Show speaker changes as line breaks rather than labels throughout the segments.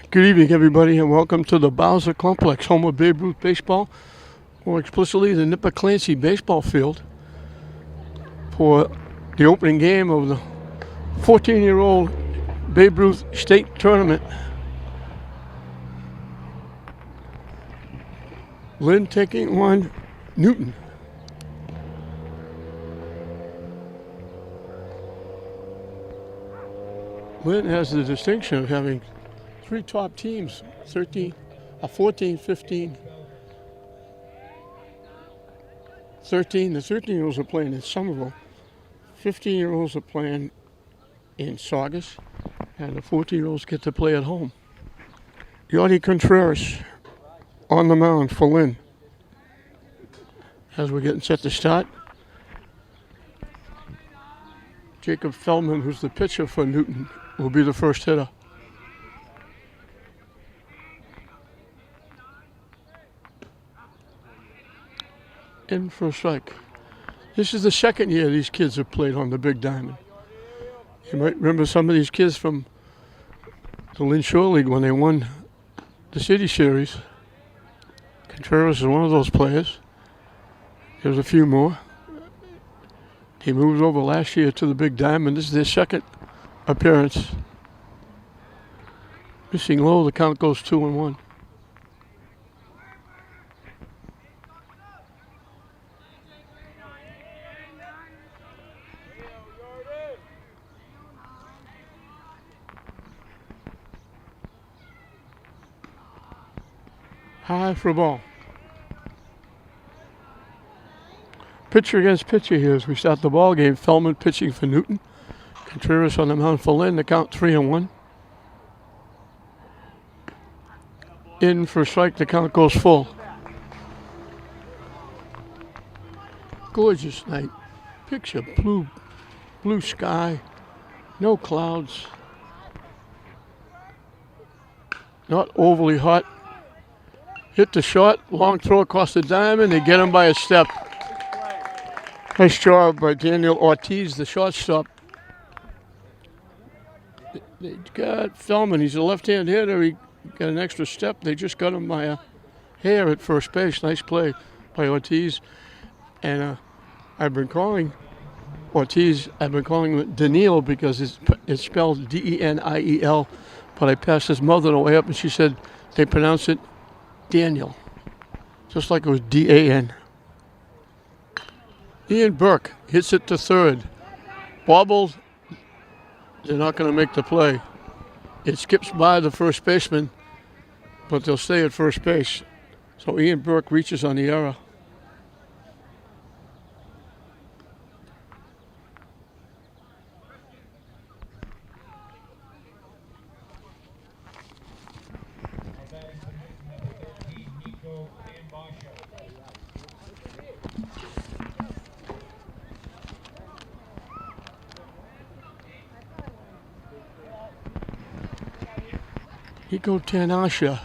Good evening, everybody, and welcome to the Bowser Complex, home of Babe Ruth Baseball, more explicitly the Nipper Clancy Baseball Field, for the opening game of the 14-year-old Babe Ruth State Tournament. Lynn taking on Newton. Lynn has the distinction of having three top teams, 14, 15, 13. The 13-year-olds are playing in Somerville. 15-year-olds are playing in Saugus, and the 14-year-olds get to play at home. Yachty Contreras on the mound for Lynn. As we're getting set to start, Jacob Feldman, who's the pitcher for Newton, will be the first hitter. In for a strike. This is the second year these kids have played on the Big Diamond. You might remember some of these kids from the Lynn Shore League when they won the City Series. Contreras is one of those players. There's a few more. He moved over last year to the Big Diamond. This is their second appearance. Missing low, the count goes 2-1. High for a ball. Pitcher against pitcher here as we start the ball game. Feldman pitching for Newton. Contreras on the mound for Lynn. The count 3-1. In for a strike. The count goes full. Gorgeous night. Picture blue sky. No clouds. Not overly hot. Hit the shot, long throw across the diamond. They get him by a step. Nice job by Daniel Ortiz, the shortstop. They got Feldman. He's a left-hand hitter. He got an extra step. They just got him by a hair at first base. Nice play by Ortiz. And I've been calling Ortiz, I've been calling him Daniel because it's spelled D-E-N-I-E-L. But I passed his mother on the way up, and she said they pronounce it Daniel, just like it was D-A-N. Ian Burke hits it to third. Bobbled. They're not going to make the play. It skips by the first baseman, but they'll stay at first base. So Ian Burke reaches on the error. Hiko Tanasha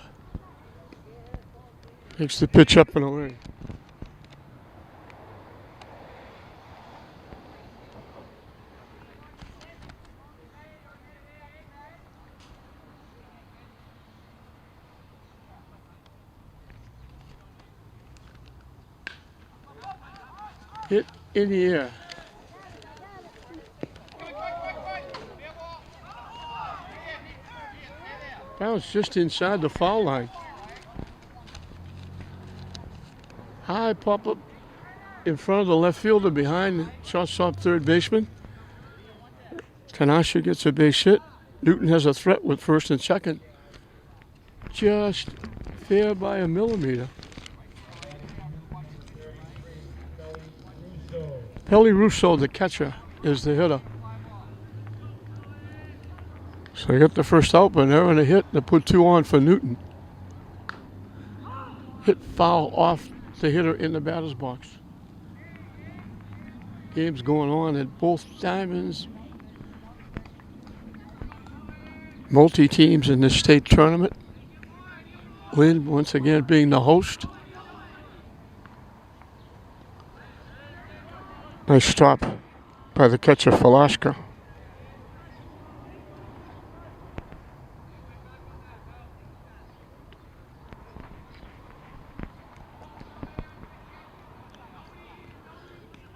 takes the pitch up and away. Hit in the air. Bounced just inside the foul line. High pop up in front of the left fielder behind shortstop third baseman. Tanasha gets a base hit. Newton has a threat with first and second. Just fair by a millimeter. Pelly Russo, the catcher, is the hitter. So they got the first out, but they're in a hit. They put two on for Newton. Hit foul off the hitter in the batter's box. Game's going on at both diamonds. Multi-teams in this state tournament. Lynn, once again, being the host. Nice stop by the catcher, Falaska.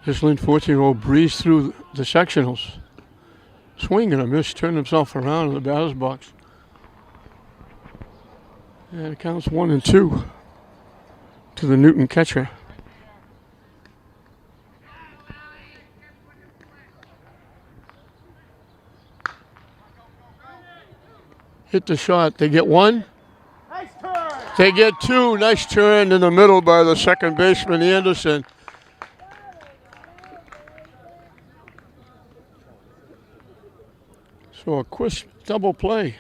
This Lynn 14-year-old breezed through the sectionals. Swing and a miss, turned himself around in the batter's box. And it counts 1-2 to the Newton catcher. Hit the shot. They get one.
Nice turn.
They get two. Nice turn in the middle by the second baseman, Anderson. So a crisp double play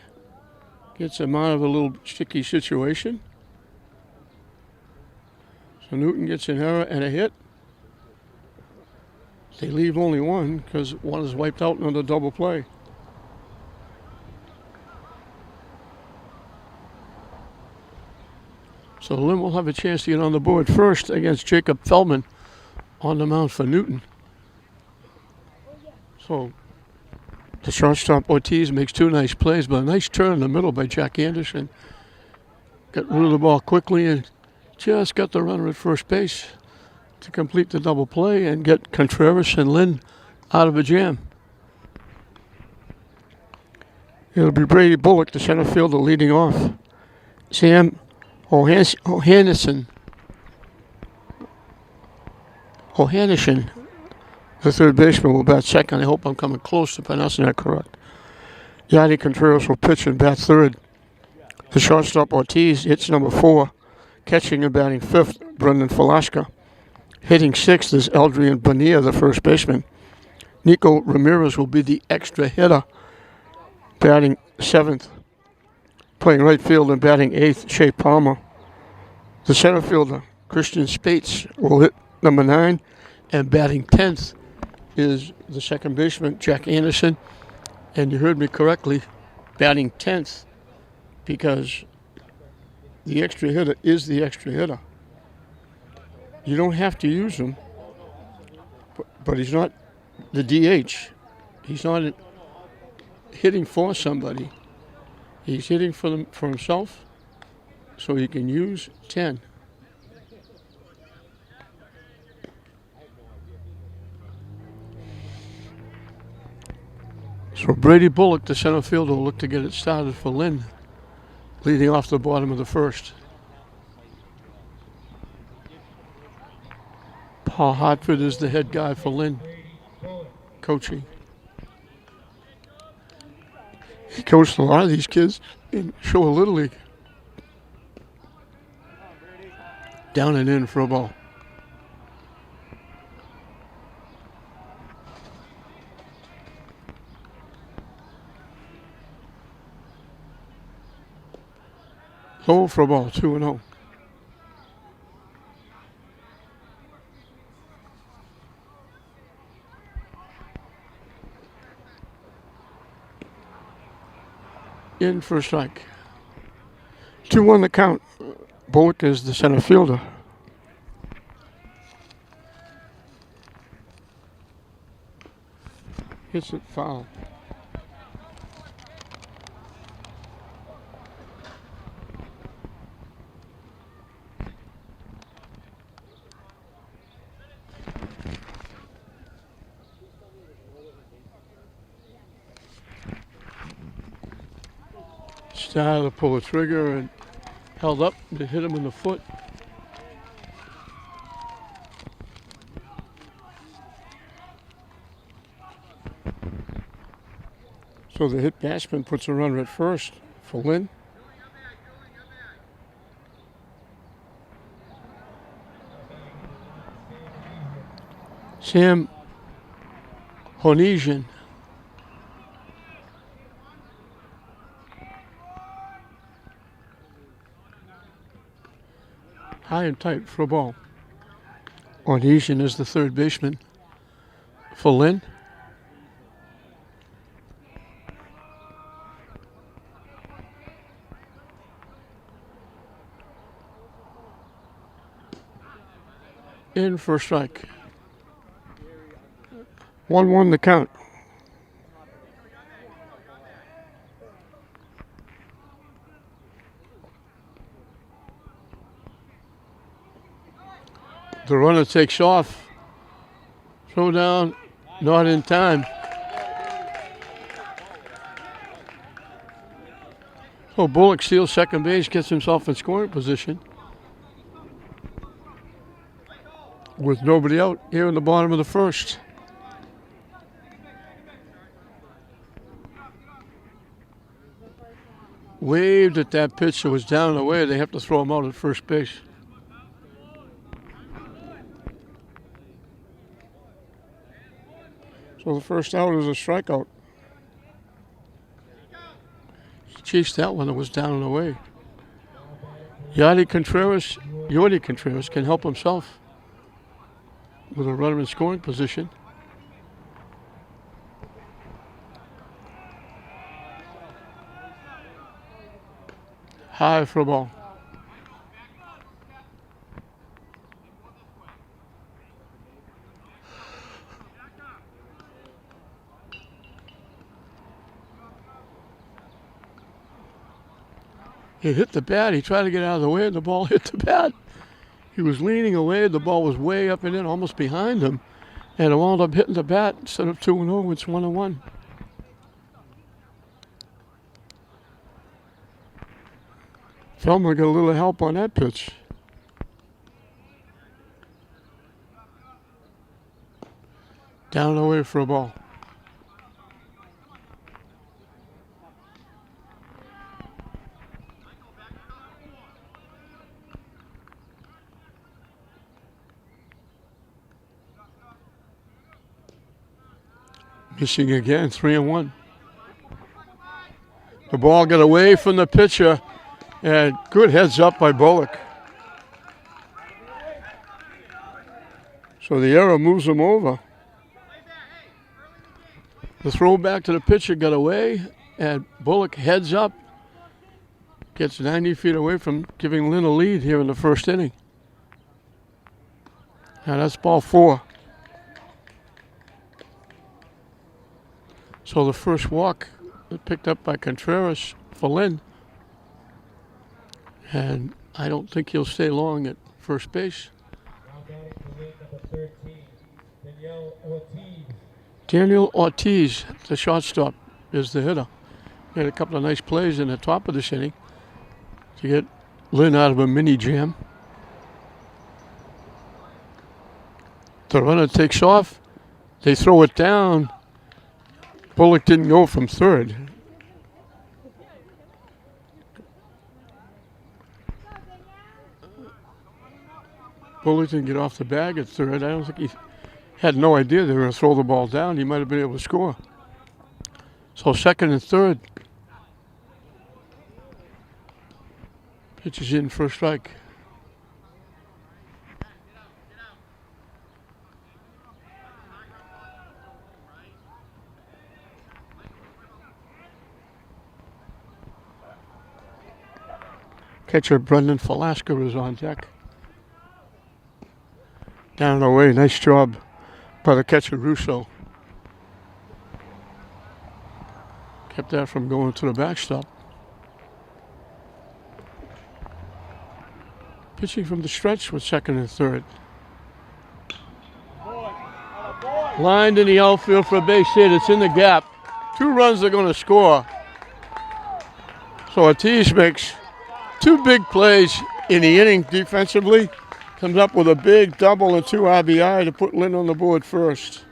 gets him out of a little sticky situation. So Newton gets an error and a hit. They leave only one because one is wiped out on the double play. So Lynn will have a chance to get on the board first against Jacob Feldman on the mound for Newton. So the shortstop Ortiz makes two nice plays, but a nice turn in the middle by Jack Anderson. Got rid of the ball quickly and just got the runner at first base to complete the double play and get Contreras and Lynn out of a jam. It'll be Brady Bullock, the center fielder, leading off. Sam Ohanison, the third baseman, will bat second. I hope I'm coming close to pronouncing that correct. Yadi Contreras will pitch and bat third. The shortstop Ortiz hits number 4. Catching and batting fifth, Brendan Falaska. Hitting sixth is Adrian Bonilla, the first baseman. Nico Ramirez will be the extra hitter, batting seventh. Playing right field and batting eighth, Shea Palmer. The center fielder, Christian Spates, will hit number 9, and batting 10th is the second baseman, Jack Anderson. And you heard me correctly, batting 10th, because the extra hitter is the extra hitter. You don't have to use him, but he's not the DH. He's not hitting for somebody. He's hitting for himself, so he can use 10. So Brady Bullock, the center fielder, will look to get it started for Lynn, leading off the bottom of the first. Paul Hartford is the head guy for Lynn, coaching. He coached a lot of these kids in Showa Little League. Down and in for a ball. Low for a ball, 2-0. In for a strike. 2-1 the count. Bullock is the center fielder. Hits it foul. Started to pull the trigger and held up to hit him in the foot. So the hit batsman puts a runner at first for Lynn. Sam Honesian. High and tight for a ball. Honesian is the third baseman for Lynn. In for a strike. 1-1 the count. The runner takes off. Throw down, not in time. So Bullock steals second base, gets himself in scoring position. With nobody out here in the bottom of the first. Waved at that pitch that was down and away. They have to throw him out at first base. So the first out is a strikeout. He chased that one that was down and away. Yordy Contreras can help himself with a runner in scoring position. High for a ball. He hit the bat. He tried to get out of the way, and the ball hit the bat. He was leaning away. The ball was way up and in, almost behind him. And it wound up hitting the bat. Instead of 2-0, it's 1-1. Felmer got a little help on that pitch. Down and away for a ball. Missing again, 3-1. The ball got away from the pitcher, and good heads up by Bullock. So the error moves him over. The throw back to the pitcher got away, and Bullock heads up, gets 90 feet away from giving Lynn a lead here in the first inning. Now that's ball 4. So the first walk picked up by Contreras for Lynn. And I don't think he'll stay long at first base. Daniel Ortiz, the shortstop, is the hitter. Made a couple of nice plays in the top of this inning to get Lynn out of a mini jam. The runner takes off. They throw it down. Bullock didn't go from third. Bullock didn't get off the bag at third. I don't think he had no idea they were going to throw the ball down. He might have been able to score. So second and third. Pitch is in for a strike. Catcher Brendan Velasco is on deck. Down and away, nice job by the catcher Russo. Kept that from going to the backstop. Pitching from the stretch with second and third. Lined in the outfield for a base hit. It's in the gap. 2 runs are going to score. So Ortiz makes 2 big plays in the inning defensively. Comes up with a big double and 2 RBI to put Lynn on the board first.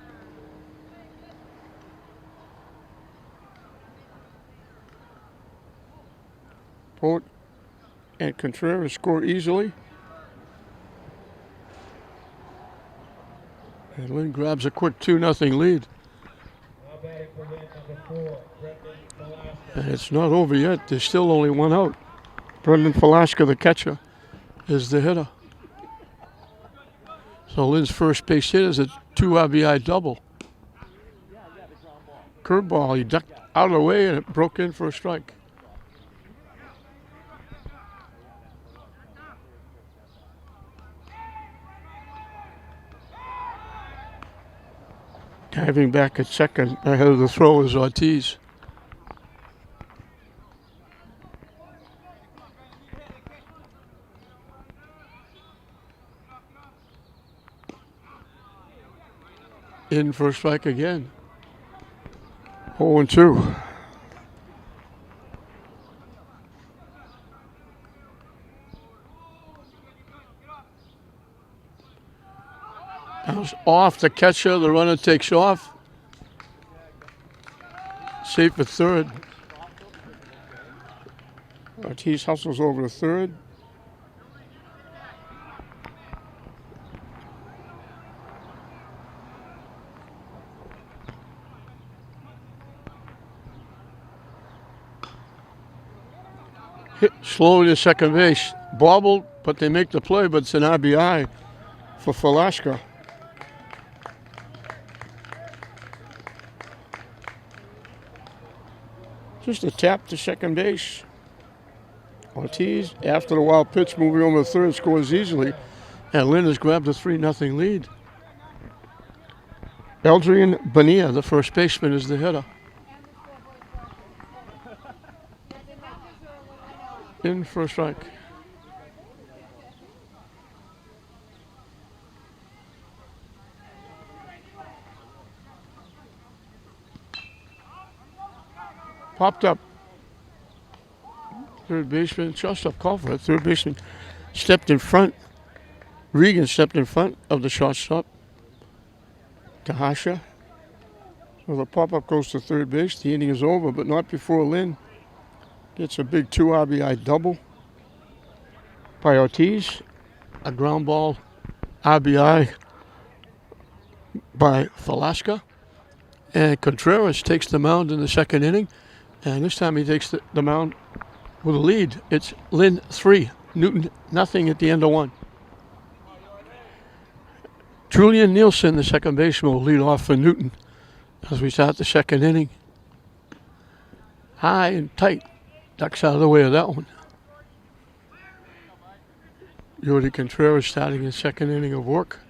Bullock and Contreras score easily. And Lynn grabs a quick 2-0 lead. And it's not over yet. There's still only 1 out. Brendan Velasco, the catcher, is the hitter. So Lynn's first base hit is a 2 RBI double. Curveball, he ducked out of the way and it broke in for a strike. Diving back at second ahead of the throw is Ortiz. In for a strike again. 0-2. Bounce off the catcher. The runner takes off. Safe at third. Ortiz hustles over to third. Hit slowly to second base. Bobbled, but they make the play, but it's an RBI for Velasca. Just a tap to second base. Ortiz, after the wild pitch, moving over to third, scores easily. And Lynn has grabbed a 3-0 lead. Adrian Bonilla, the first baseman, is the hitter. In for a strike. Popped up. Third baseman, shortstop call for it. Third baseman stepped in front. Regan stepped in front of the shortstop. Tahasha. So the pop-up goes to third base. The inning is over, but not before Lynn gets a big 2 RBI double by Ortiz. A ground ball RBI by Velasca. And Contreras takes the mound in the second inning. And this time he takes the mound with a lead. It's Lynn 3, Newton nothing at the end of 1. Julian Nielsen, the second baseman, will lead off for Newton as we start the second inning. High and tight. Ducks out of the way of that one. Yordy Contreras starting his second inning of work.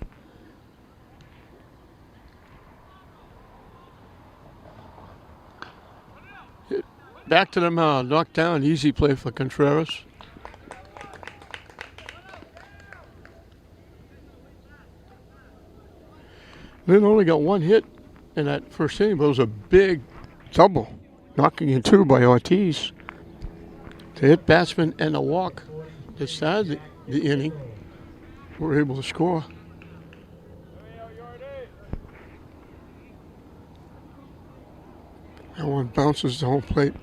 Back to the mound, knocked down, easy play for Contreras. Lynn only got one hit in that first inning, but it was a big double, knocking in 2 by Ortiz. The hit batsman and a walk that started the inning were able to score. That one bounces to home plate.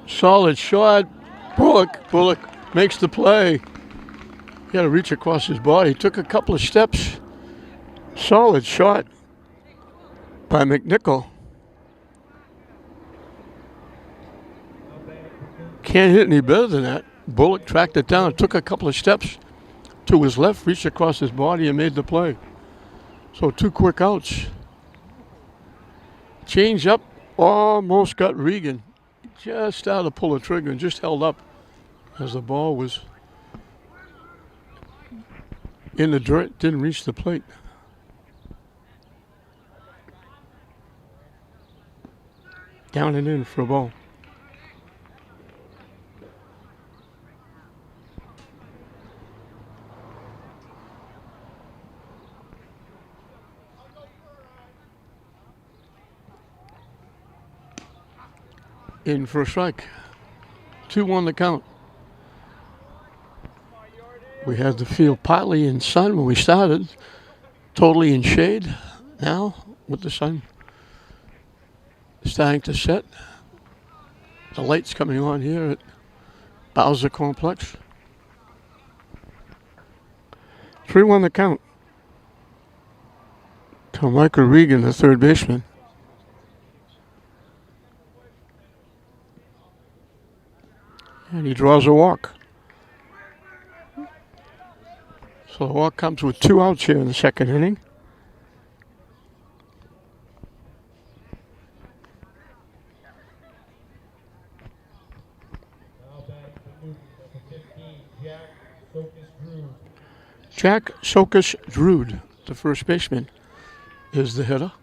Solid shot. Bullock makes the play. He had to reach across his body. Took a couple of steps. Solid shot by McNichol. Can't hit any better than that. Bullock tracked it down, took a couple of steps to his left, reached across his body and made the play. So 2 quick outs. Change up, almost got Regan. Just started to pull the trigger and just held up as the ball was in the dirt, didn't reach the plate. Down and in for a ball. In for a strike. 2-1 the count. We had the field partly in sun when we started, totally in shade now with the sun starting to set. The lights coming on here at Bowser Complex. 3-1 the count to Michael Regan, the third baseman. And he draws a walk. So the walk comes with 2 outs here in the second inning. Jack Sokus Drude, the first baseman, is the hitter.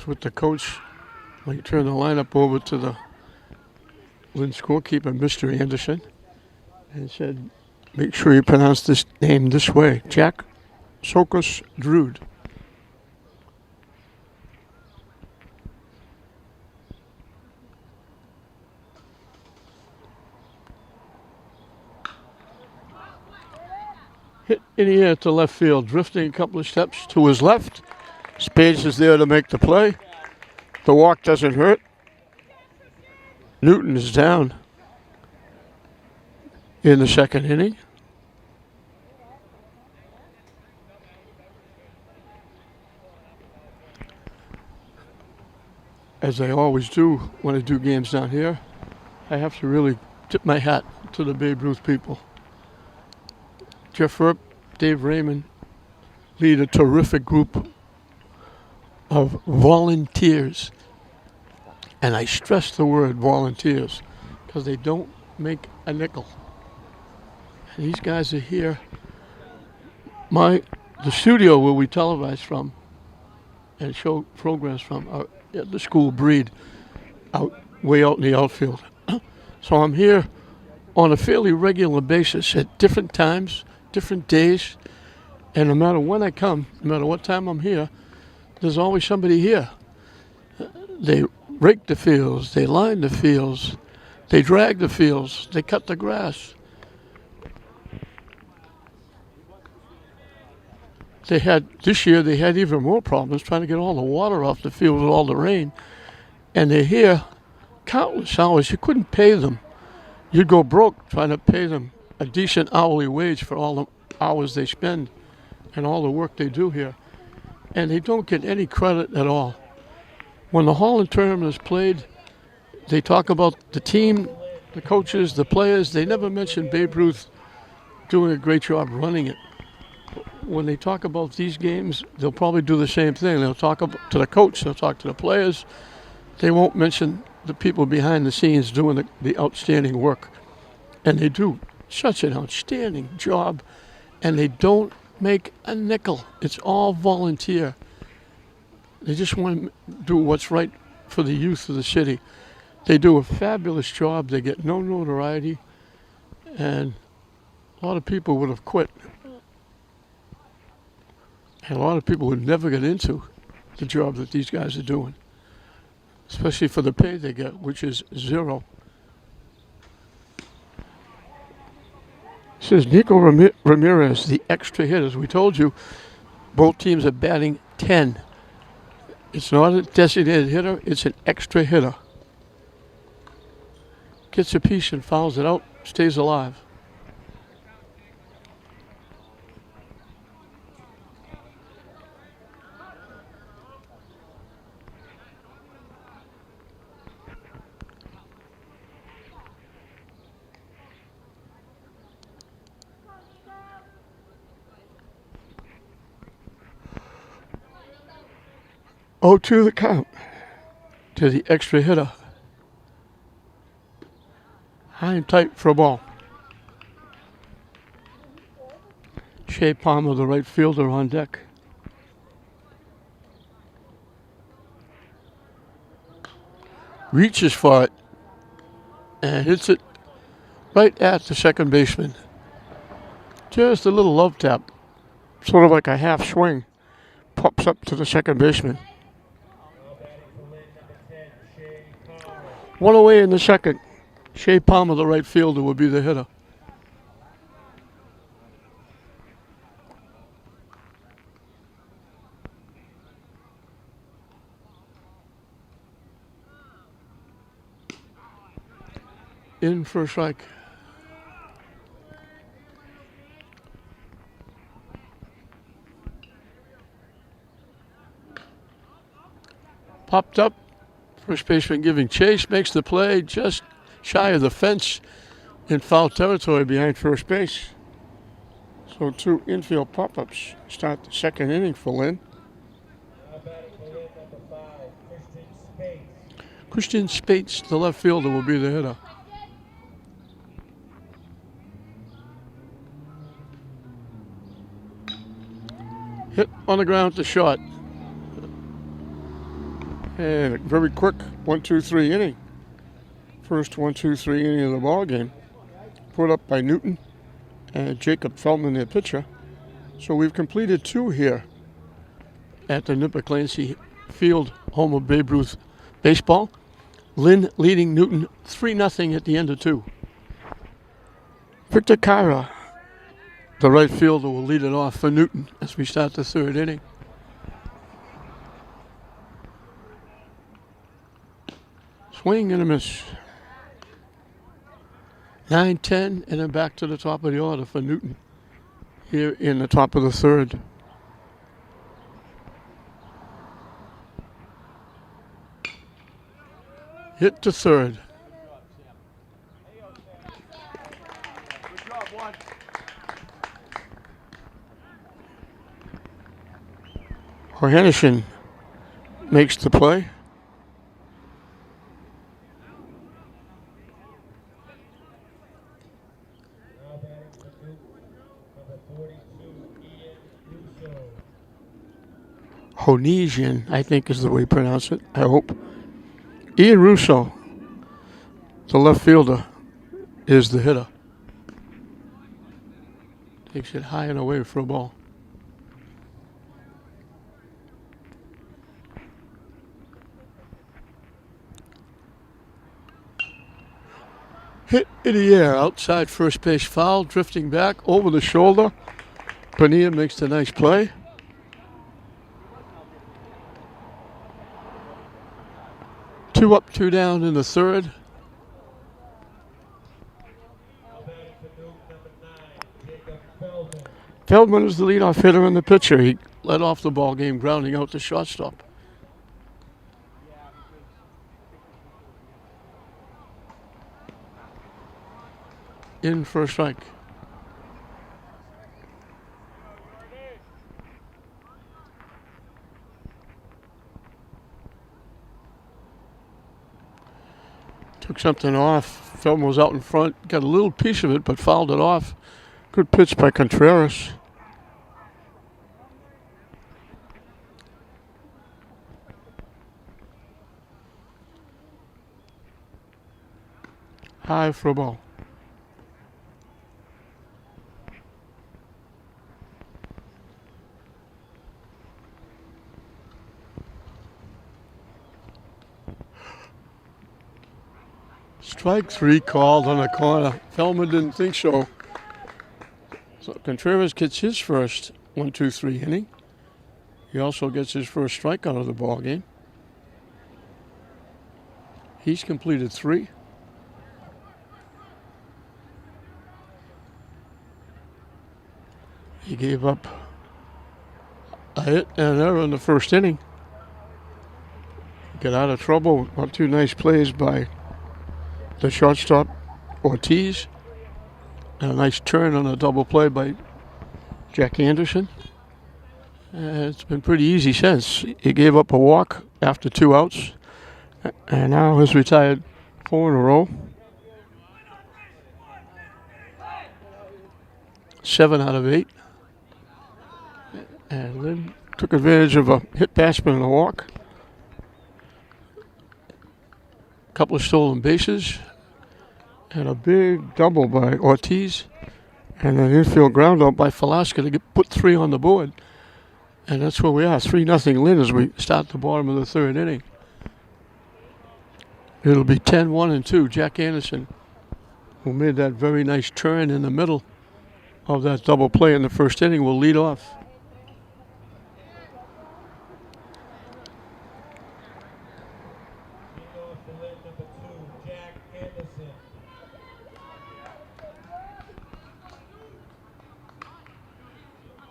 was with the coach when he turned the lineup over to the Lynn scorekeeper, Mr. Anderson, and said, make sure you pronounce this name this way, Jack Sokus Drood. Hit in the air to left field, drifting a couple of steps to his left. Spades is there to make the play. The walk doesn't hurt. Newton is down in the second inning. As I always do when I do games down here, I have to really tip my hat to the Babe Ruth people. Jeff Earp, Dave Raymond lead a terrific group of volunteers. And I stress the word volunteers because they don't make a nickel. And these guys are here. The studio where we televise from and show programs from are at the school Breed, way out in the outfield. So I'm here on a fairly regular basis at different times, different days, and no matter when I come, no matter what time I'm here, there's always somebody here. They rake the fields, they line the fields, they drag the fields, they cut the grass. This year they had even more problems trying to get all the water off the field with all the rain. And they're here countless hours. You couldn't pay them. You'd go broke trying to pay them a decent hourly wage for all the hours they spend and all the work they do here. And they don't get any credit at all. When the Holland tournament is played, they talk about the team, the coaches, the players. They never mention Babe Ruth doing a great job running it. When they talk about these games, they'll probably do the same thing. They'll talk to the coach, they'll talk to the players. They won't mention the people behind the scenes doing the outstanding work. And they do such an outstanding job, and they don't make a nickel. It's all volunteer. They just want to do what's right for the youth of the city. They do a fabulous job. They get no notoriety, and a lot of people would have quit. And a lot of people would never get into the job that these guys are doing, especially for the pay they get, which is zero. This is Nico Ramirez, the extra hitter. As we told you, both teams are batting 10. It's not a designated hitter, it's an extra hitter. Gets a piece and fouls it out, stays alive. Oh, to the count to the extra hitter. High and tight for a ball. Shea Palmer, the right fielder, on deck. Reaches for it and hits it right at the second baseman. Just a little love tap, sort of like a half swing, pops up to the second baseman. One away in the second. Shea Palmer, the right fielder, will be the hitter. In for a strike. Popped up. First baseman giving chase, makes the play just shy of the fence in foul territory behind first base. So two infield pop-ups start the second inning for Lynn. Christian Spates, the left fielder, will be the hitter. Hit on the ground to short. And a very quick 1-2-3 inning. First 1-2-3 inning of the ball game. Put up by Newton and Jacob Feldman, their pitcher. So we've completed 2 here at the Nipper Clancy Field, home of Babe Ruth baseball. Lynn leading Newton 3-0 at the end of 2. Victor Cara, the right fielder, will lead it off for Newton as we start the 3rd inning. Swing and a miss. 9-10, and then back to the top of the order for Newton here in the top of the 3rd. Hit to 3rd. Henderson makes the play. Honesian, I think is the way you pronounce it, I hope. Ian Russo, the left fielder, is the hitter. Takes it high and away for a ball. Hit in the air, outside first base foul, drifting back over the shoulder. Bonilla makes the nice play. Two up, 2 down in the 3rd. Feldman is the leadoff hitter and the pitcher. He led off the ball game, grounding out the shortstop. In for a strike. Took something off. Feldman was out in front. Got a little piece of it, but fouled it off. Good pitch by Contreras. High for a ball. Strike 3 called on the corner. Feldman didn't think so. So Contreras gets his first 1-2-3 inning. He also gets his first strikeout of the ball game. He's completed 3. He gave up a hit and an error in the first inning. Got out of trouble. 2 nice plays by the shortstop, Ortiz. And a nice turn on a double play by Jack Anderson. It's been pretty easy since. He gave up a walk after 2 outs. And now has retired 4 in a row. 7 out of 8. And Lynn took advantage of a hit batsman and a walk. A couple of stolen bases. And a big double by Ortiz. And an infield ground out by Falasca to put 3 on the board. And that's where we are, 3-0 Lynn as we start the bottom of the 3rd inning. It'll be 10-1-2. Jack Anderson, who made that very nice turn in the middle of that double play in the first inning, will lead off.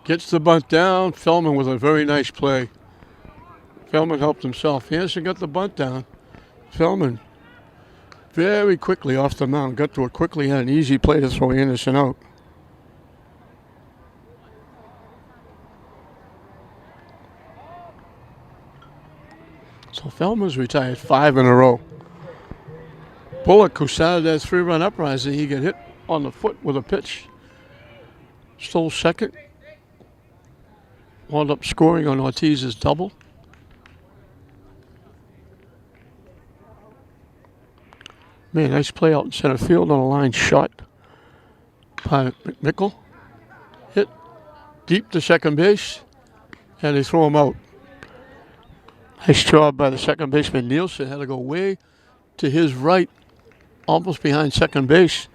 Gets the bunt down. Feldman with a very nice play. Feldman helped himself. Anderson got the bunt down. Feldman very quickly off the mound. Got to it quickly. Had an easy play to throw Anderson out. So Feldman's retired 5 in a row. Bullock, who started that 3-run uprising, he got hit on the foot with a pitch. Stole second. Wound up scoring on Ortiz's double. Man, nice play out in center field on a line shot by McNichol. Hit deep to second base, and they throw him out. Nice job by the second baseman. Nielsen had to go way to his right, almost behind second base,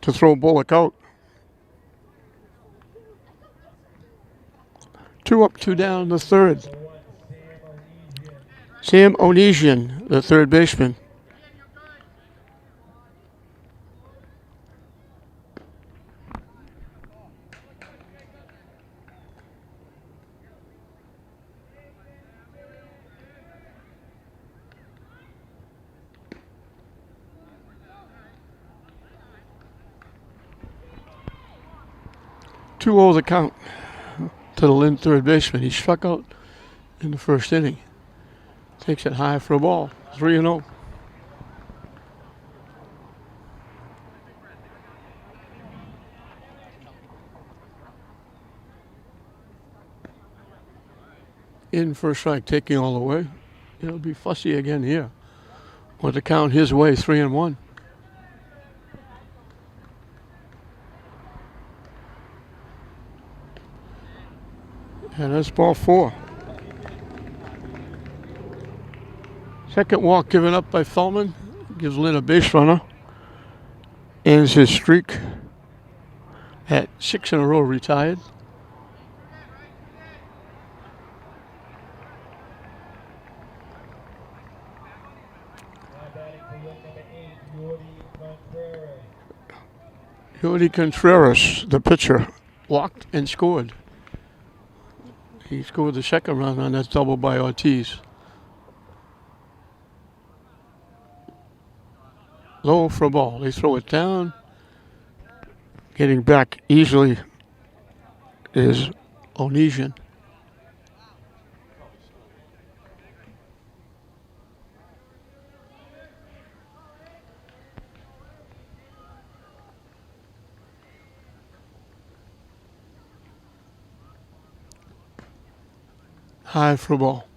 to throw Bullock out. 2 up, 2 down in the third. Sam Onesian, the third baseman. Two over the count to the Lynn third baseman. He struck out in the first inning. Takes it high for a ball. 3-0. In for a strike, taking all the way. It'll be fussy again here. Want to count his way, 3-1. And that's ball 4. Second walk given up by Feldman. Gives Lynn a base runner. Ends his streak at 6 in a row retired. Yordy Contreras, the pitcher, walked and scored. He scored the second run on that double by Ortiz. Low for a ball. They throw it down. Getting back easily is Onesian. High for a ball.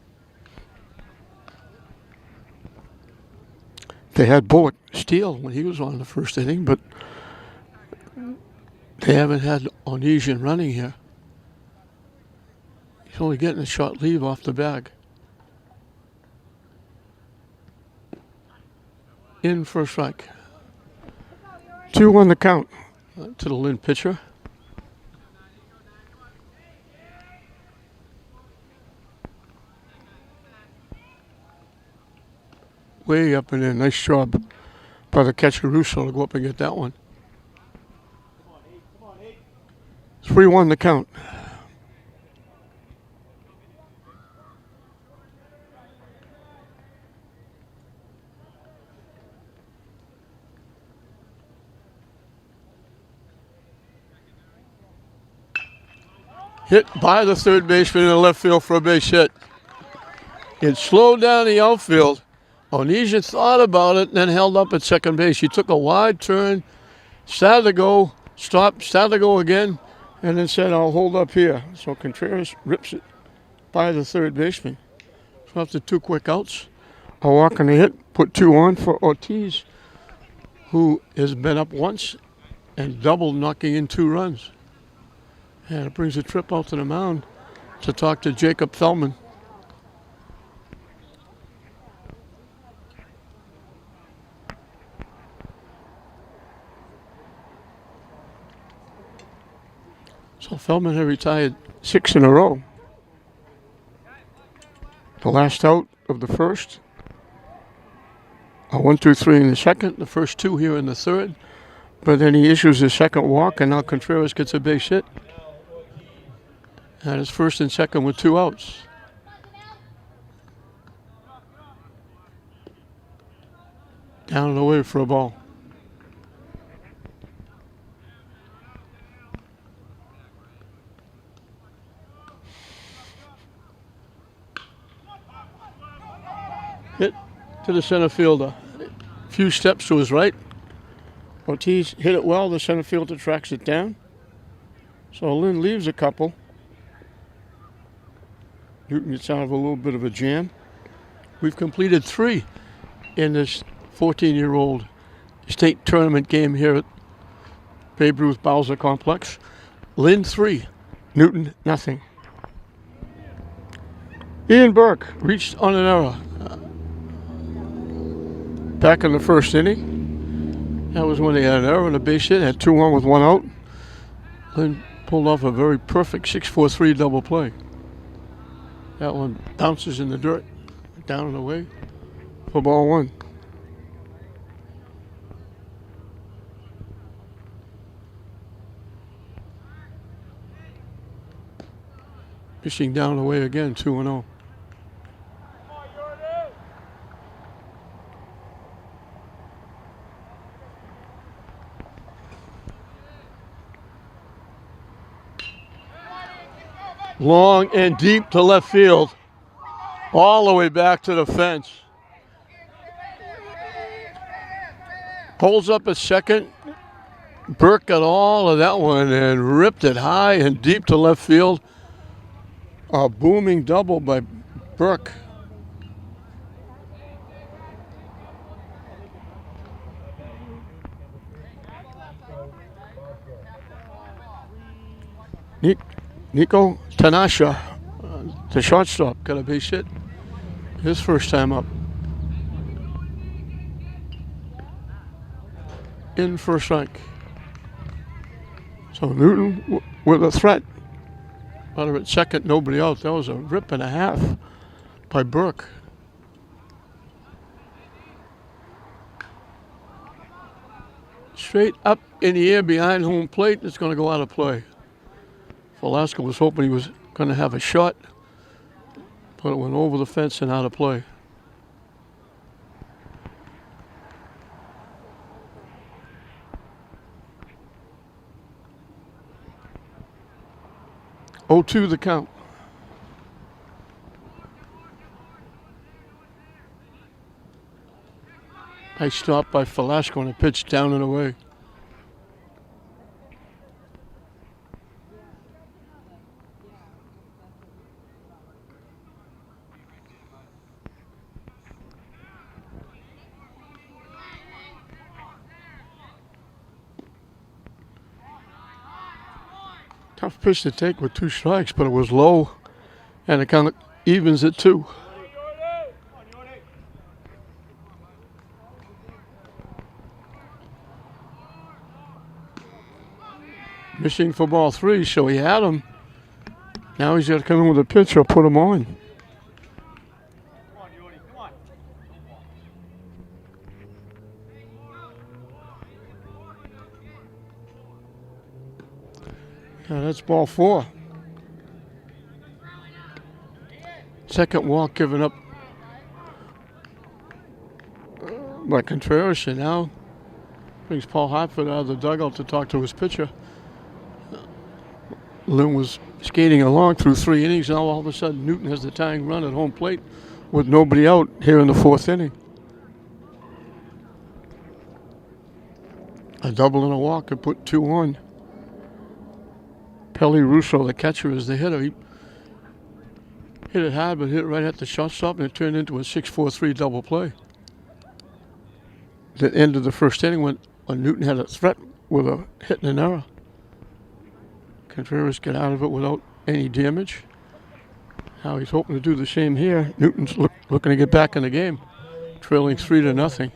They had Bullock steal when he was on the first inning, but they haven't had Onesian running here. He's only getting a short leave off the bag. In for a strike. 2 on the count to the Lynn pitcher. Way up in there. Nice job by the catcher Russo to go up and get that one. 3-1 the count. Hit by the third baseman in the left field for a base hit. It slowed down the outfield. Onesian thought about it and then held up at second base. He took a wide turn, started to go, stopped, started to go again, and then said, I'll hold up here. So Contreras rips it by the third baseman. So after 2 quick outs, a walk and a hit, put 2 on for Ortiz, who has been up once and doubled, knocking in 2 runs. And it brings a trip out to the mound to talk to Jacob Feldman. So Feldman had retired 6 in a row. The last out of the first. A 1-2-3 in the second. The first 2 here in the third. But then he issues his second walk, and now Contreras gets a base hit. And it's first and second with 2 outs. Down and away for a ball. Hit to the center fielder. A few steps to his right. Ortiz hit it well. The center fielder tracks it down. So Lynn leaves a couple. Newton gets out of a little bit of a jam. We've completed 3 in this 14-year-old state tournament game here at Babe Ruth Bowser Complex. Lynn 3, Newton nothing. Ian Burke reached on an error back in the first inning. That was when they had an error and a base hit, had 2-1 with 1 out. Lynn pulled off a very perfect 6-4-3 double play. That one bounces in the dirt, down and away for ball 1. Pitching down and away again, 2-0. Long and deep to left field. All the way back to the fence. Pulls up at second. Burke got all of that one and ripped it high and deep to left field. A booming double by Burke. Nico Tanasha, the shortstop, got a base hit. His first time up. In for a strike. So Newton with a threat. Runner at second, nobody out. That was a rip and a half by Burke. Straight up in the air behind home plate. It's going to go out of play. Velasco was hoping he was going to have a shot, but it went over the fence and out of play. Oh, 2 the count. Nice stop by Velasco and a pitch down and away. Tough pitch to take with 2 strikes, but it was low, and it kind of evens it 2. Missing for ball 3, so he had him. Now he's got to come in with a pitch or put him on. Yeah, that's ball 4. Second walk given up by Contreras, and now brings Paul Hartford out of the dugout to talk to his pitcher. Lynn was skating along through 3 innings. Now all of a sudden Newton has the tying run at home plate with nobody out here in the 4th inning. A double and a walk could put 2 on. Pelly Russo, the catcher, is the hitter. He hit it hard, but hit it right at the shortstop, and it turned into a 6-4-3 double play. The end of the first inning when Newton had a threat with a hit and an error. Contreras got out of it without any damage. Now he's hoping to do the same here. Newton's looking to get back in the game, trailing 3-0.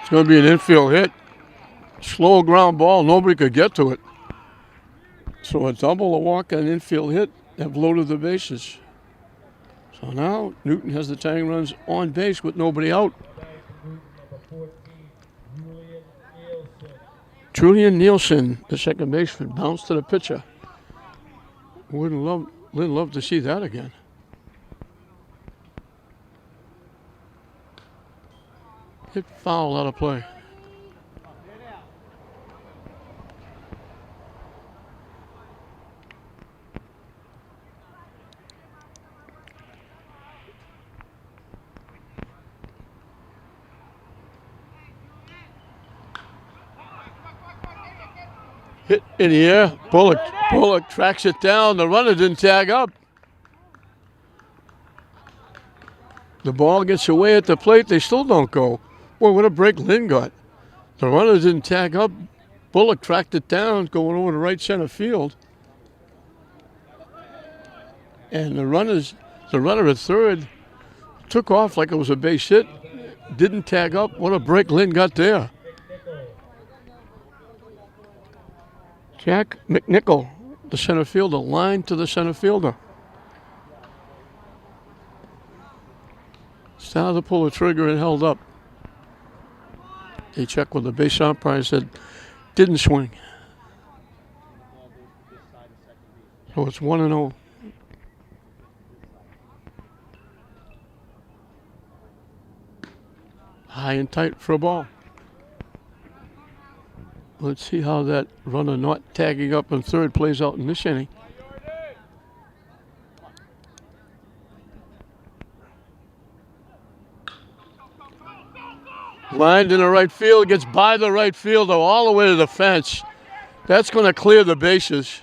It's going to be an infield hit. Slow ground ball. Nobody could get to it. So a double, a walk, and an infield hit have loaded the bases. So now Newton has the tying runs on base with nobody out. Julian Nielsen, the second baseman, bounced to the pitcher. Lynn love to see that again. Hit foul out of play. Hit in the air. Bullock tracks it down. The runner didn't tag up. The ball gets away at the plate. They still don't go. Boy, what a break Lynn got. The runner didn't tag up. Bullock tracked it down, going over to right center field. And the runner at third took off like it was a base hit. Didn't tag up. What a break Lynn got there. Jack McNichol, the center fielder, line to the center fielder. Started to pull the trigger and held up. They checked with the base umpire, said didn't swing. So it's 1-0. High and tight for a ball. Let's see how that runner not tagging up in third plays out in this inning. Lined in the right field, gets by the right fielder all the way to the fence. That's going to clear the bases.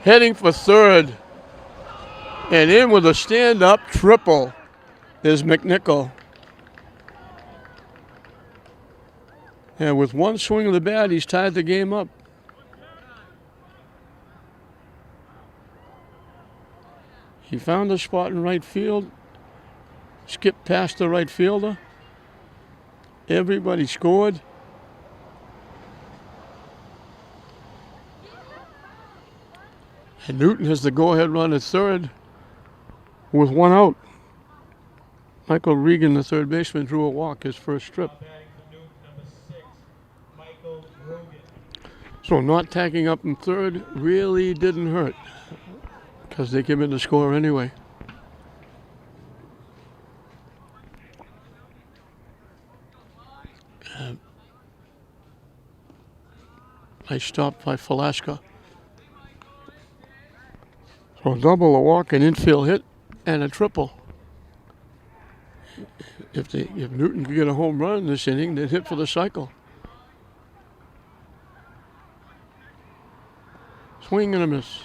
Heading for third. And in with a stand-up triple is McNichol. And with one swing of the bat, he's tied the game up. He found a spot in right field, skipped past the right fielder. Everybody scored. And Newton has the go-ahead run at third with one out. Michael Regan, the third baseman, drew a walk his first trip. So not tagging up in third really didn't hurt because they came in to score anyway. Nice stop by Falaska. So a double, a walk, an infield hit, and a triple. If Newton could get a home run in this inning, they'd hit for the cycle. Swing and a miss.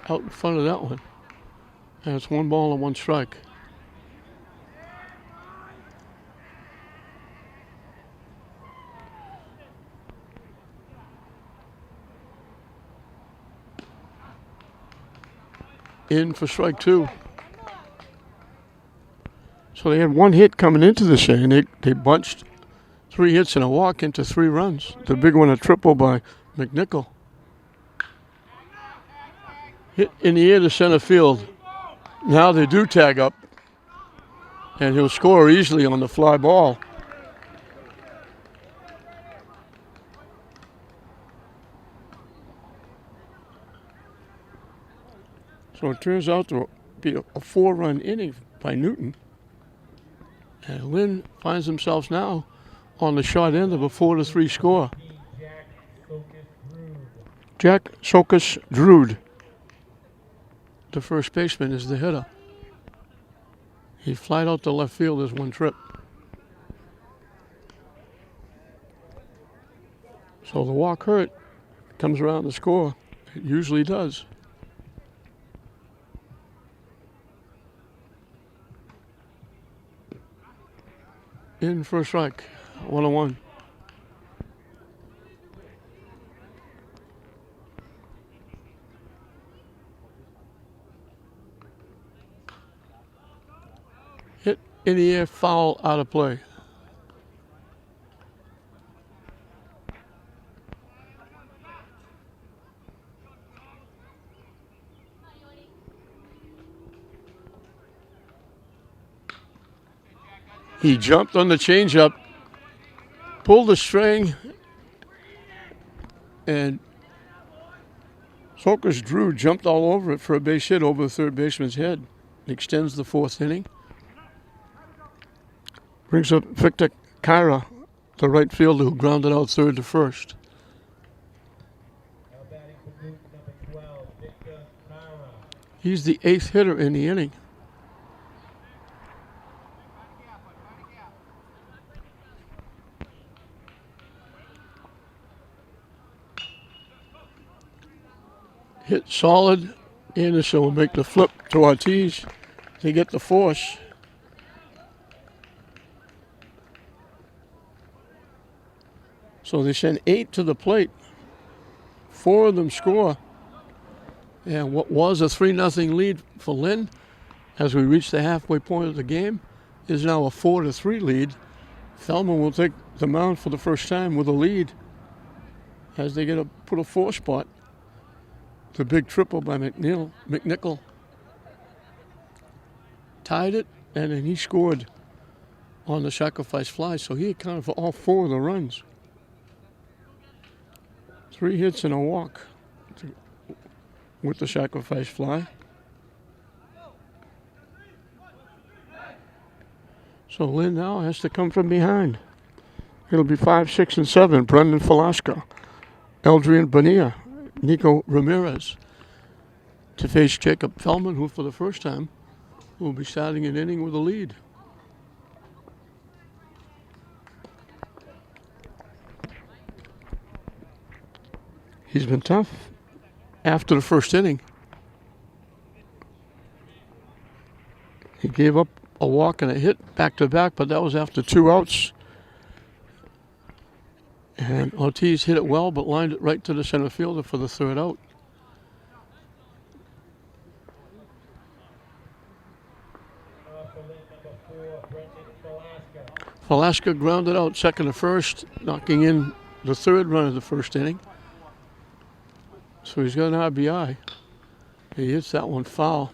Out in front of that one. And it's 1 ball and 1 strike. In for strike 2. So they had 1 hit coming into this inning. They bunched 3 hits and a walk into 3 runs. The big one, a triple by McNichol. Hit in the air to center field. Now they do tag up. And he'll score easily on the fly ball. So it turns out to be a 4-run inning by Newton. And Lynn finds themselves now on the short end of a 4-3 score. Jack Sokus Drood, the first baseman, is the hitter. He flied out to left field as 1 trip. So the walk hurt, comes around to score. It usually does. In for a strike, 1-1. Hit in the air, foul, out of play. He jumped on the changeup, pulled the string, and Sokus Drew jumped all over it for a base hit over the third baseman's head. Extends the 4th inning. Brings up Victor Kyra, the right fielder who grounded out third to first. He's the 8th hitter in the inning. hit solid. Anderson will make the flip to Ortiz to get the force. So they send 8 to the plate. 4 of them score. And what was a 3-0 lead for Lynn as we reach the halfway point of the game is now a 4-3 lead. Thelma will take the mound for the first time with a lead as they put a 4 spot. The big triple by McNichol tied it, and then he scored on the sacrifice fly, so he accounted for all 4 of the runs. 3 hits and a walk with the sacrifice fly. So Lynn now has to come from behind. It'll be 5, 6, and 7. Brendan Velasco, Eldrian Bonilla, Nico Ramirez to face Jacob Feldman, who for the first time will be starting an inning with a lead. He's been tough after the first inning. He gave up a walk and a hit back-to-back, but that was after 2 outs. And Ortiz hit it well, but lined it right to the center fielder for the 3rd out. Velasco grounded out second to first, knocking in the 3rd run of the first inning. So he's got an RBI. He hits that one foul.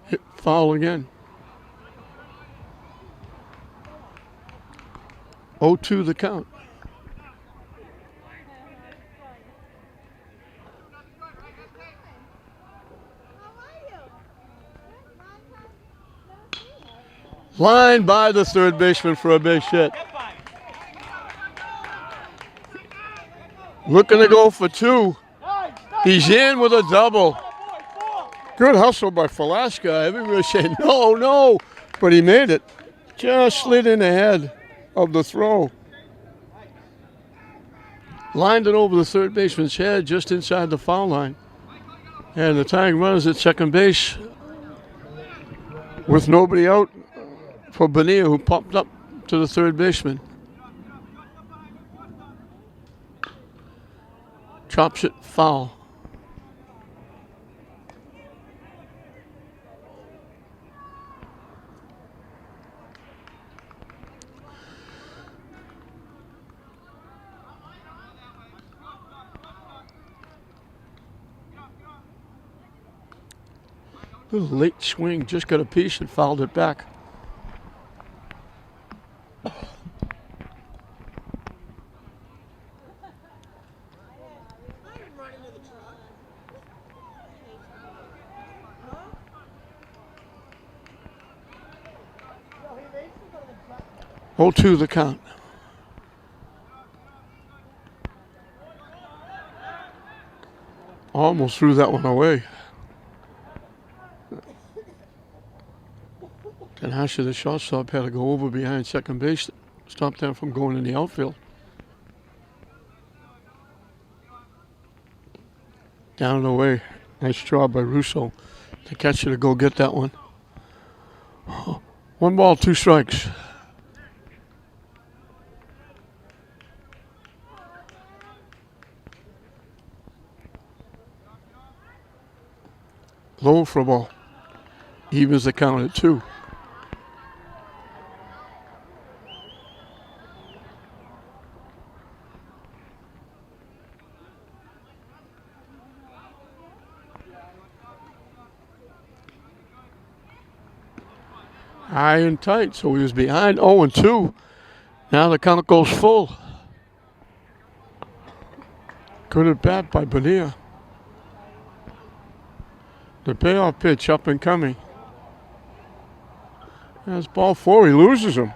Hit foul again. 0-2 the count. Line by the 3rd baseman for a base hit. Looking to go for 2. He's in with a double. Good hustle by Velasco. Everybody was saying, no, but he made it. Just slid in ahead of the throw. Lined it over the 3rd baseman's head just inside the foul line. And the tying runners at second base with nobody out for Bonilla, who popped up to the 3rd baseman. Chops it foul. Little late swing, just got a piece and fouled it back. Oh, 2 the count. Almost threw that one away. And Hasher, the shortstop, had to go over behind second base to stop them from going in the outfield. Down and away. Nice job by Russo to catch it to go get that one. 1 ball, 2 strikes. Low for a ball. Evens the count at 2. High and tight, so he was behind 0-2. Now the count goes full. Good at bat by Bonilla. The payoff pitch up and coming. That's ball 4. He loses him.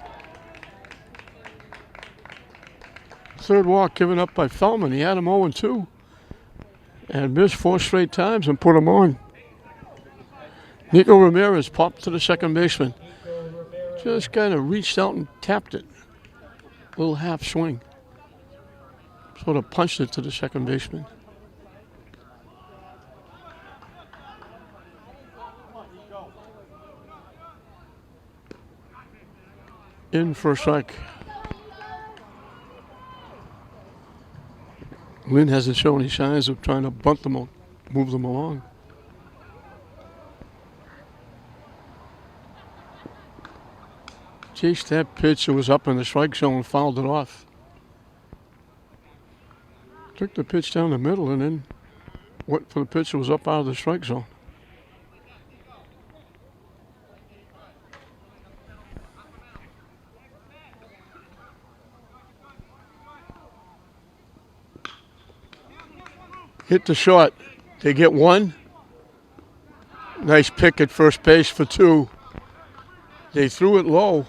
3rd walk given up by Feldman. He had him 0-2. and missed 4 straight times and put him on. Nico Ramirez popped to the second baseman. Just kind of reached out and tapped it. Little half swing. Sort of punched it to the second baseman. In for a strike. Lynn hasn't shown any signs of trying to bunt them or move them along. Chased that pitch. It was up in the strike zone, fouled it off. Took the pitch down the middle and then went for the pitch that was up out of the strike zone. Hit the short. They get 1. Nice pick at first base for 2. They threw it low.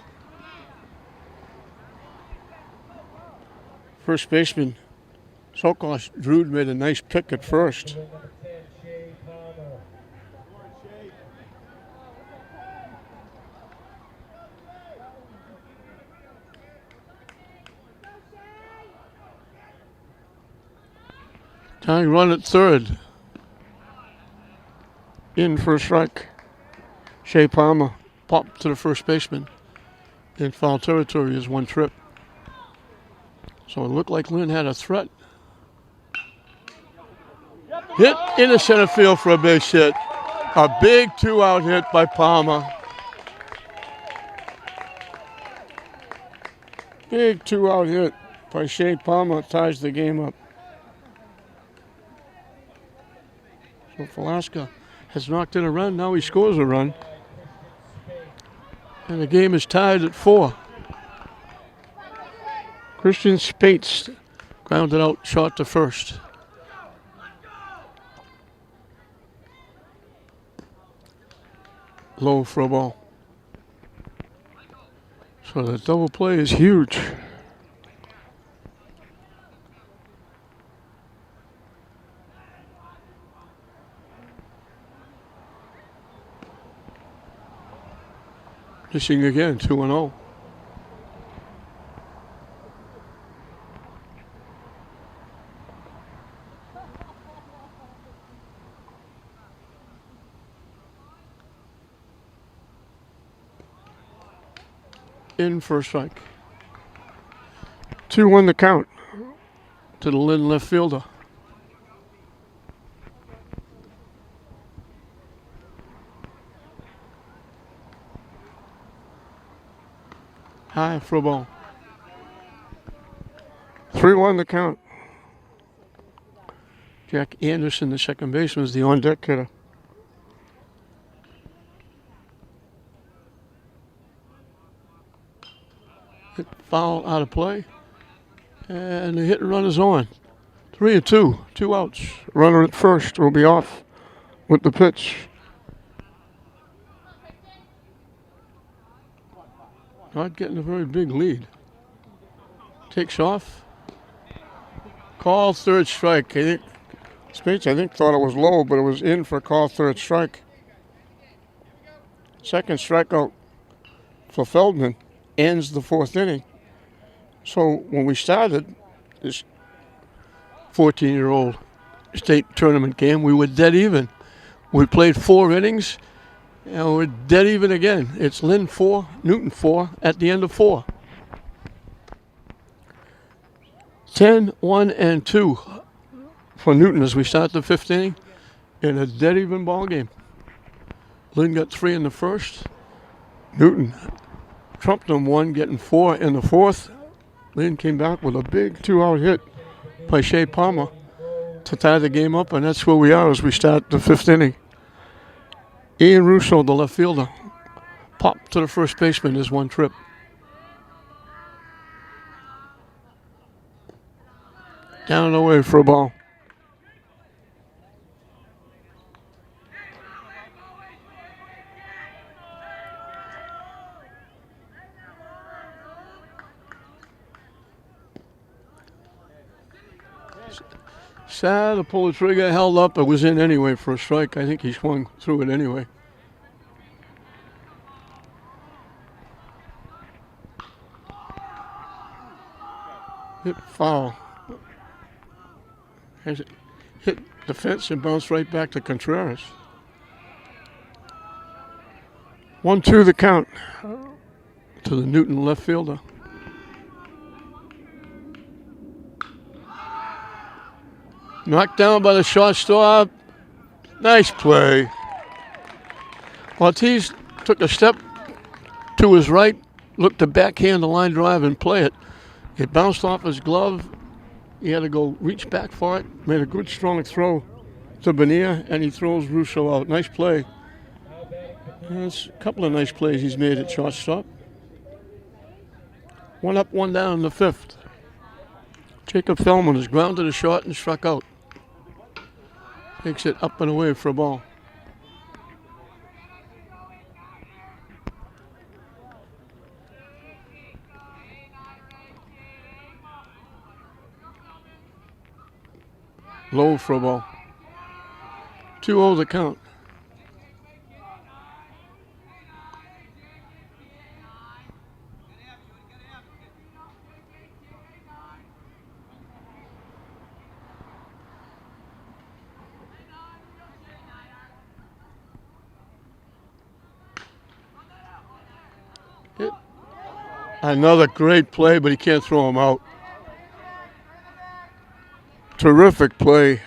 First baseman Sokos Drude made a nice pick at first. Tying run at third. In for a strike. Shea Palmer popped to the first baseman. In foul territory is 1 trip. So it looked like Lynn had a threat. Hit in the center field for a base hit. A big 2-out hit by Palmer. Big 2-out hit by Shea Palmer ties the game up. So Velasca has knocked in a run. Now he scores a run. And the game is tied at 4. Christian Spates grounded out short to first. Low for a ball. So the double play is huge. Missing again, 2-0. In for a strike. 2-1 the count to the Lynn left fielder. High for a ball. 3-1 the count. Jack Anderson, the second baseman, is the on-deck hitter. Hit foul out of play. And the hit and run is on. 3-2. 2 outs. Runner at first will be off with the pitch. Not getting a very big lead. Takes off. Call third strike. Spates, I think, thought it was low, but it was in for call third strike. Second strikeout for Feldman ends the 4th inning. So when we started this 14-year-old state tournament game, we were dead even. We played 4 innings, and we're dead even again. It's Lynn 4, Newton 4 at the end of 4. 10-1-2 for Newton as we start the 5th inning in a dead even ball game. Lynn got 3 in the first. Newton trumped them 1, getting 4 in the 4th. Lynn came back with a big 2-out hit by Shea Palmer to tie the game up, and that's where we are as we start the 5th inning. Ian Russo, the left fielder, popped to the first baseman is 1 trip. Down and away for a ball. Sad to pull the trigger, held up. It was in anyway for a strike. I think he swung through it anyway. Hit foul. Has it hit the fence and bounced right back to Contreras. 1-2 the count to the Newton left fielder. Knocked down by the shortstop. Nice play. Ortiz took a step to his right, looked to backhand the line drive and play it. It bounced off his glove. He had to go reach back for it. Made a good strong throw to Bonilla, and he throws Russo out. Nice play. There's a couple of nice plays he's made at shortstop. 1 up, 1 down in the 5th. Jacob Feldman is grounded to short and struck out. Takes it up and away for a ball. Low for a ball. 2-0 the count. Another great play, but he can't throw him out. Terrific play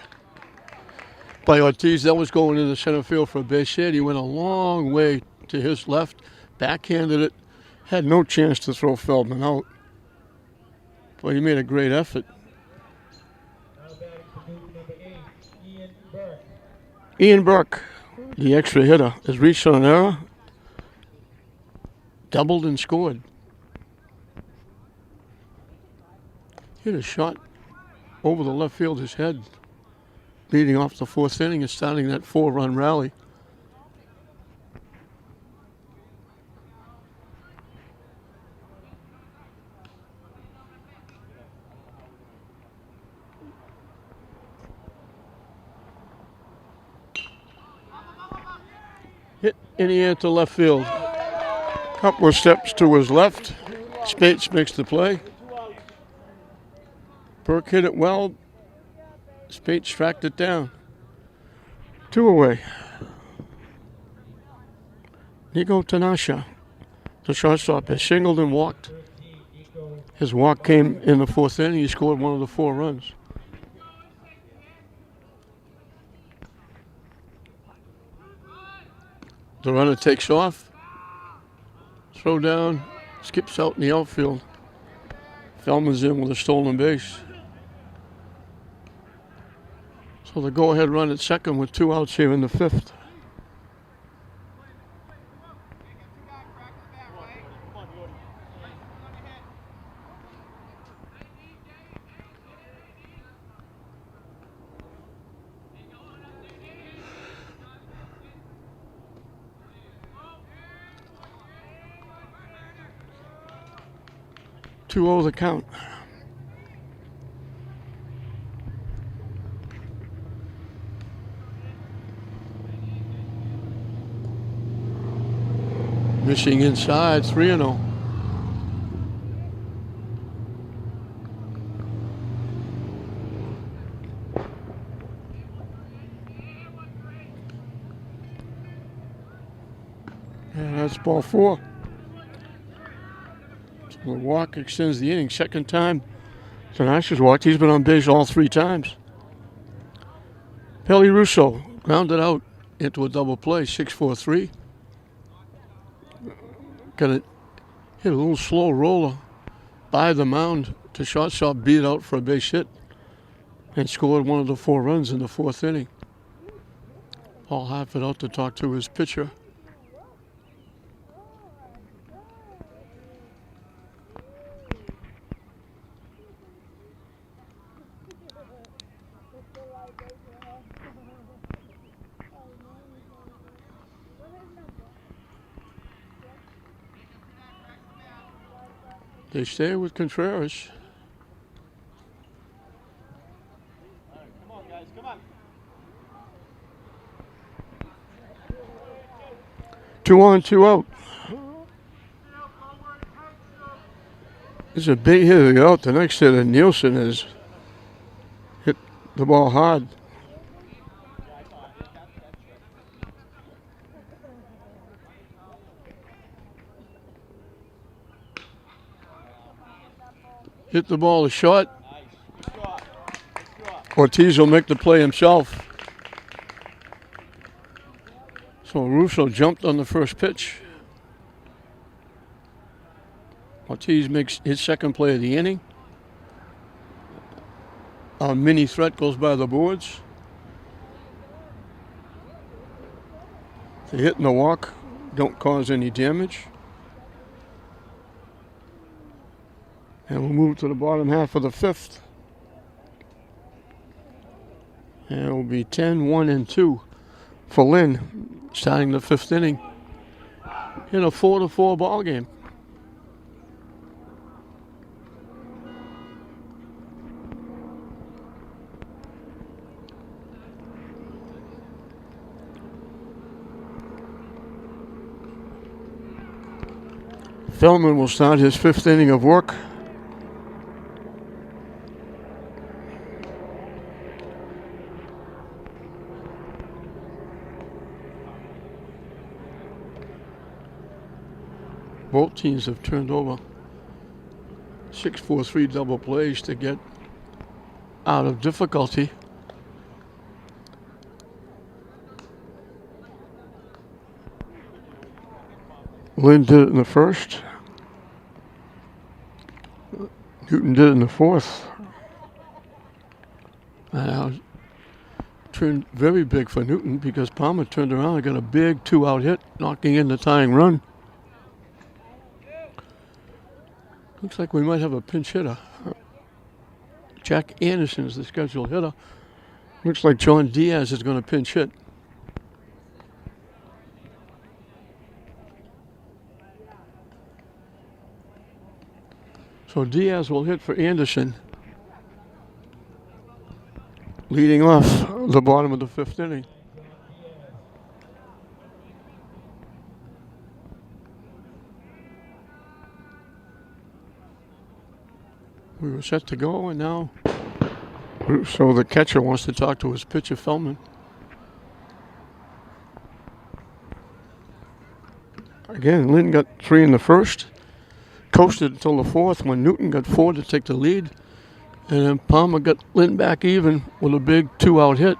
by Ortiz. That was going into center field for a base hit. He went a long way to his left, backhanded it, had no chance to throw Feldman out. But he made a great effort. Ian Burke, the extra hitter, has reached on an error, doubled and scored. Hit a shot over the left fielder's head, leading off the 4th inning and starting that 4-run rally. Hit in the air to left field. Couple of steps to his left. Spates makes the play. Burke hit it well. Spates tracked it down. 2 away. Nico Tanasha, the shortstop, has singled and walked. His walk came in the 4th inning. He scored one of the 4 runs. The runner takes off. Throw down. Skips out in the outfield. Feldman's in with a stolen base. So the go-ahead run at second with 2 outs here in the 5th. Two-0 the count. Missing inside, 3-0. And that's ball 4. So the walk extends the inning. Second time Tanasha's walked. He's been on base all 3 times. Pele Russo grounded out into a double play, 6-4-3. Got it, hit a little slow roller by the mound to shortstop, beat out for a base hit, and scored one of the 4 runs in the 4th inning. Paul Hartford out to talk to his pitcher. They stay with Contreras. 2 on, 2 out. It's a big hitter out. The next hitter, Nielsen, has hit the ball hard. Hit the ball short. Ortiz will make the play himself. So Russo jumped on the first pitch. Ortiz makes his second play of the inning. Our mini threat goes by the boards. The hit and the walk don't cause any damage. And we'll move to the bottom half of the fifth. And it will be 10, 1, and 2 for Lynn starting the fifth inning in a 4-4 ball game. Feldman will start his fifth inning of work. Both teams have turned over 6-4-3 double plays to get out of difficulty. Lynn did it in the first. Newton did it in the fourth. And turned very big for Newton because Palmer turned around and got a big 2-out hit, knocking in the tying run. Looks like we might have a pinch hitter. Jack Anderson is the scheduled hitter. Looks like John Diaz is going to pinch hit. So Diaz will hit for Anderson. Leading off the bottom of the fifth inning. We were set to go, and now, so the catcher wants to talk to his pitcher, Feldman. Again, Lynn got 3 in the first, coasted until the fourth when Newton got 4 to take the lead, and then Palmer got Lynn back even with a big 2-out hit.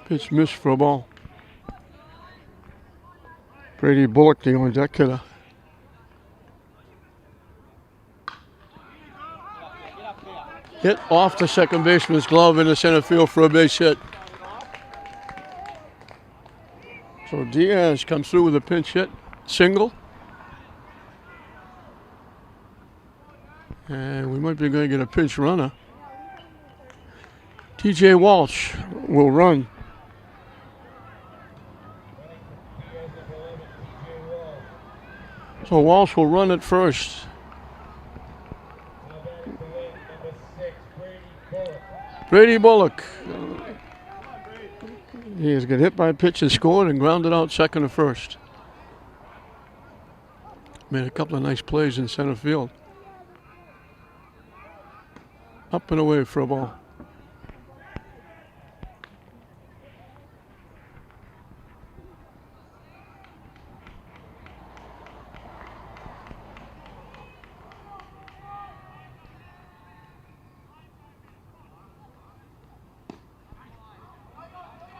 Pitch missed for a ball. Brady Bullock, the on deck hitter. Hit off the second baseman's glove in the center field for a base hit. So Diaz comes through with a pinch hit, single. And we might be going to get a pinch runner. TJ Walsh will run. So Walsh will run at first. Brady Bullock. He has got hit by a pitch and scored and grounded out second and first. Made a couple of nice plays in center field. Up and away for a ball.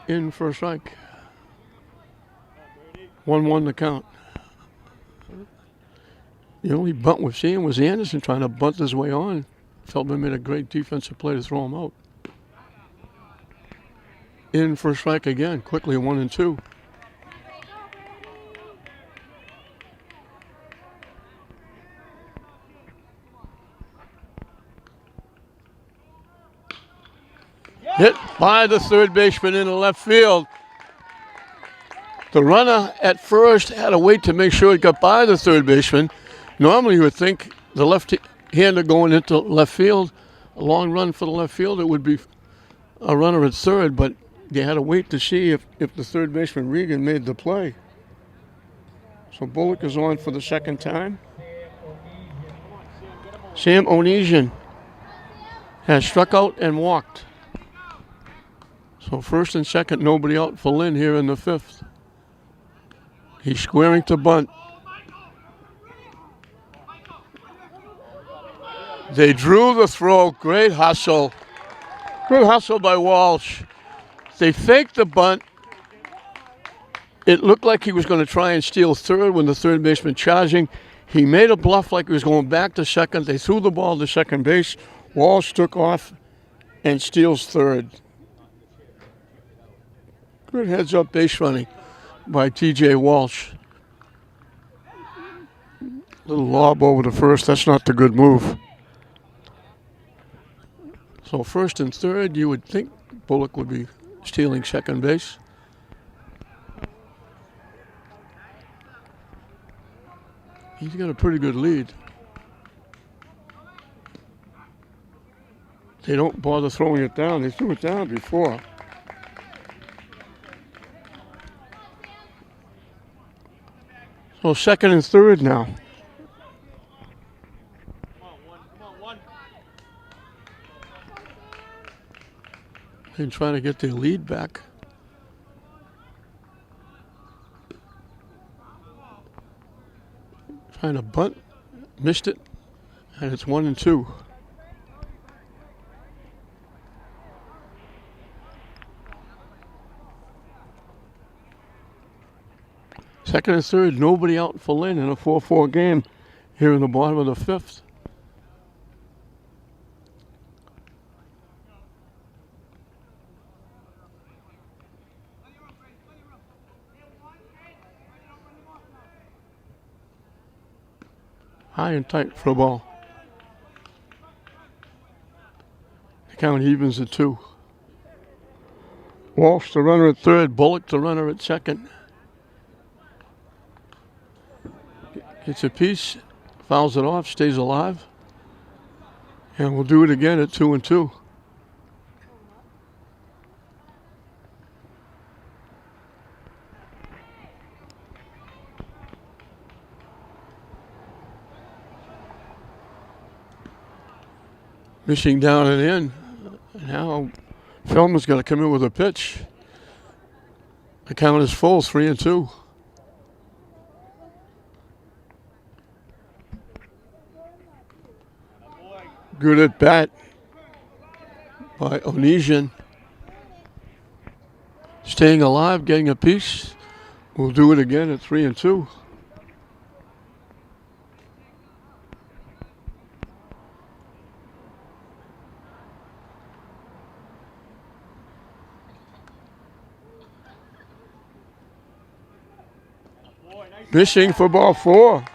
In for a strike. 1-1 the count. The only bunt we've seen was Anderson trying to bunt his way on. Feldman made a great defensive play to throw him out. In for a strike again, quickly 1-2. Hit by the third baseman in the left field. The runner at first had to wait to make sure it got by the third baseman. Normally you would think the lefty right-hander going into left field. A long run for the left field. It would be a runner at third, but they had to wait to see if the third baseman Regan made the play. So Bullock is on for the second time. Sam Onesian has struck out and walked. So first and second, nobody out for Lynn here in the fifth. He's squaring to bunt. They drew the throw. Great hustle. Good hustle by Walsh. They faked the bunt. It looked like he was going to try and steal third when the third baseman charging. He made a bluff like he was going back to second. They threw the ball to second base. Walsh took off and steals third. Good heads-up base running by T.J. Walsh. Little lob over to first. That's not the good move. So first and third, you would think Bullock would be stealing second base. He's got a pretty good lead. They don't bother throwing it down. They threw it down before. So second and third now. They're trying to get their lead back. Trying to bunt, missed it, and it's 1-2. Second and third, nobody out for Lynn in a 4-4 game here in the bottom of the fifth. High and tight for a ball. The count evens at 2. Walsh the runner at third, Bullock the runner at second. Gets a piece, fouls it off, stays alive. And we'll do it again at 2-2. Missing down and in. Now Feldman's got to come in with a pitch. The count is full, 3-2. Good at bat by Onesian. Staying alive, getting a piece. We'll do it again at 3-2. Missing for ball 4.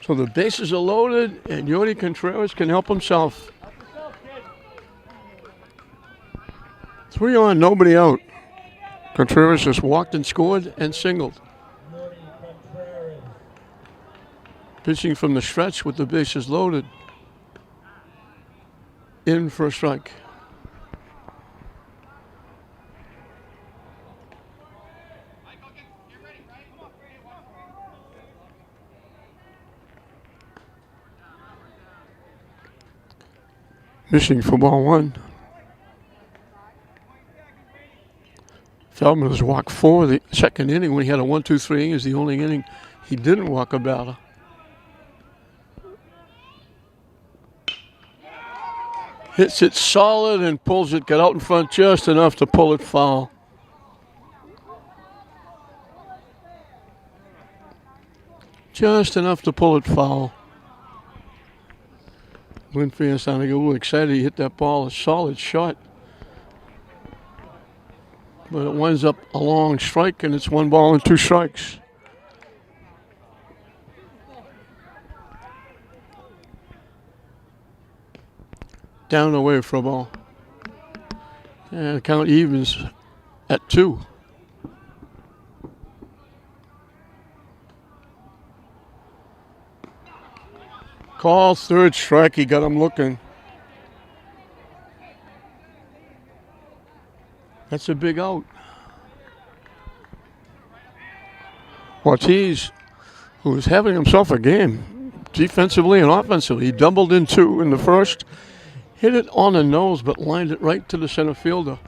So the bases are loaded, and Yordy Contreras can help himself. 3 on, nobody out. Contreras just walked and scored and singled. Pitching from the stretch with the bases loaded. In for a strike. Missing for ball 1. Feldman has walked 4 the second inning when he had a 1-2-3 inning. Is the only inning he didn't walk a batter. Hits it solid and pulls it, got out in front just enough to pull it foul. Just enough to pull it foul. Lynn fans starting to get a little excited. He hit that ball, a solid shot. But it winds up a long strike, and it's 1 ball and 2 strikes. Down and away for a ball. And the count evens at 2. Call, third strike. He got him looking. That's a big out. Ortiz, who was having himself a game, defensively and offensively. He doubled in two in the first, hit it on the nose, but lined it right to the center fielder.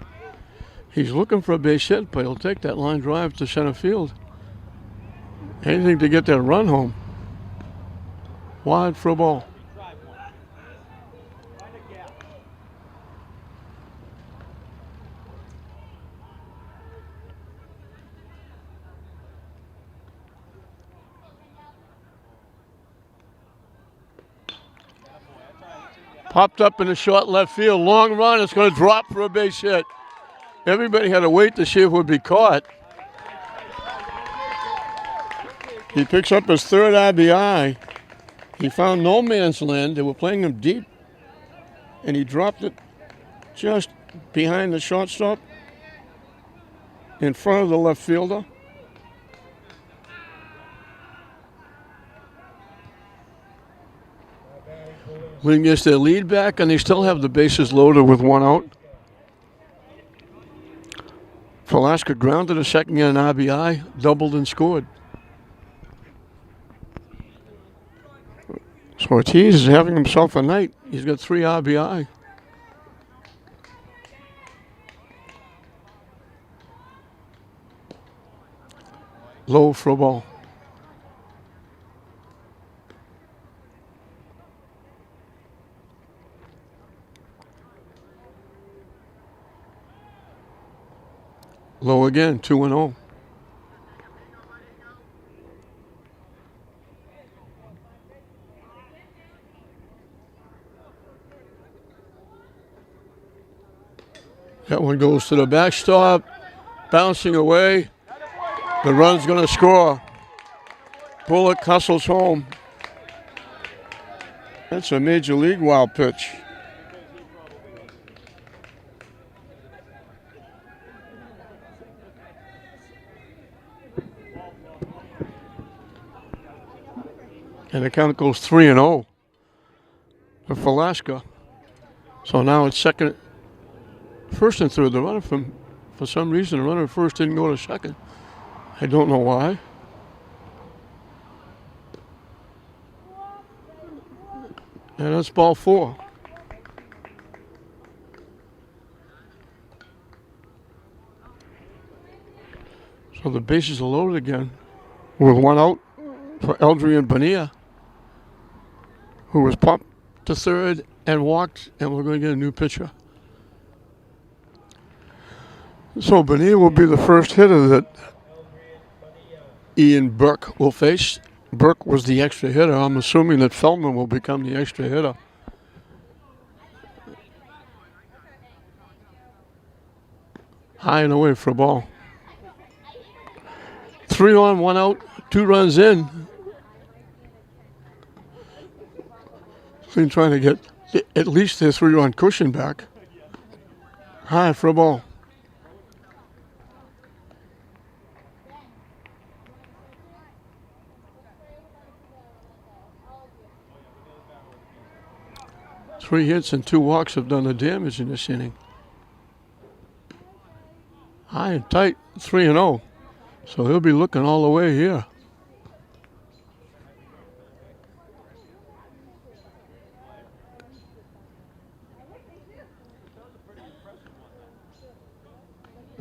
He's looking for a base hit, but he'll take that line drive to center field. Anything to get that run home. Wide for a ball. Popped up in the short left field. Long run. It's going to drop for a base hit. Everybody had to wait to see if it would be caught. He picks up his third RBI. He found no man's land. They were playing him deep. And he dropped it just behind the shortstop, in front of the left fielder. Wing gets their lead back, and they still have the bases loaded with one out. Velasquez grounded a second in an RBI, doubled and scored. So Ortiz is having himself a night. He's got 3 RBI. Low for a ball. Low again, 2-0. That one goes to the backstop, bouncing away. The run's going to score. Bullock hustles home. That's a major league wild pitch. And the count goes 3-0 for Velasquez. So now it's second, first and third. The runner for some reason, the runner at first didn't go to second. I don't know why. And that's ball 4. So the bases are loaded again with one out for Eldrian Bonilla, who was popped to third and walked, and we're going to get a new pitcher. So Bonilla will be the first hitter that Ian Burke will face. Burke was the extra hitter. I'm assuming that Feldman will become the extra hitter. High and away for a ball. 3 on, 1 out, 2 runs in. Been trying to get at least their 3-run cushion back. High for a ball. Three hits and 2 walks have done the damage in this inning. High and tight, 3-0. So he'll be looking all the way here.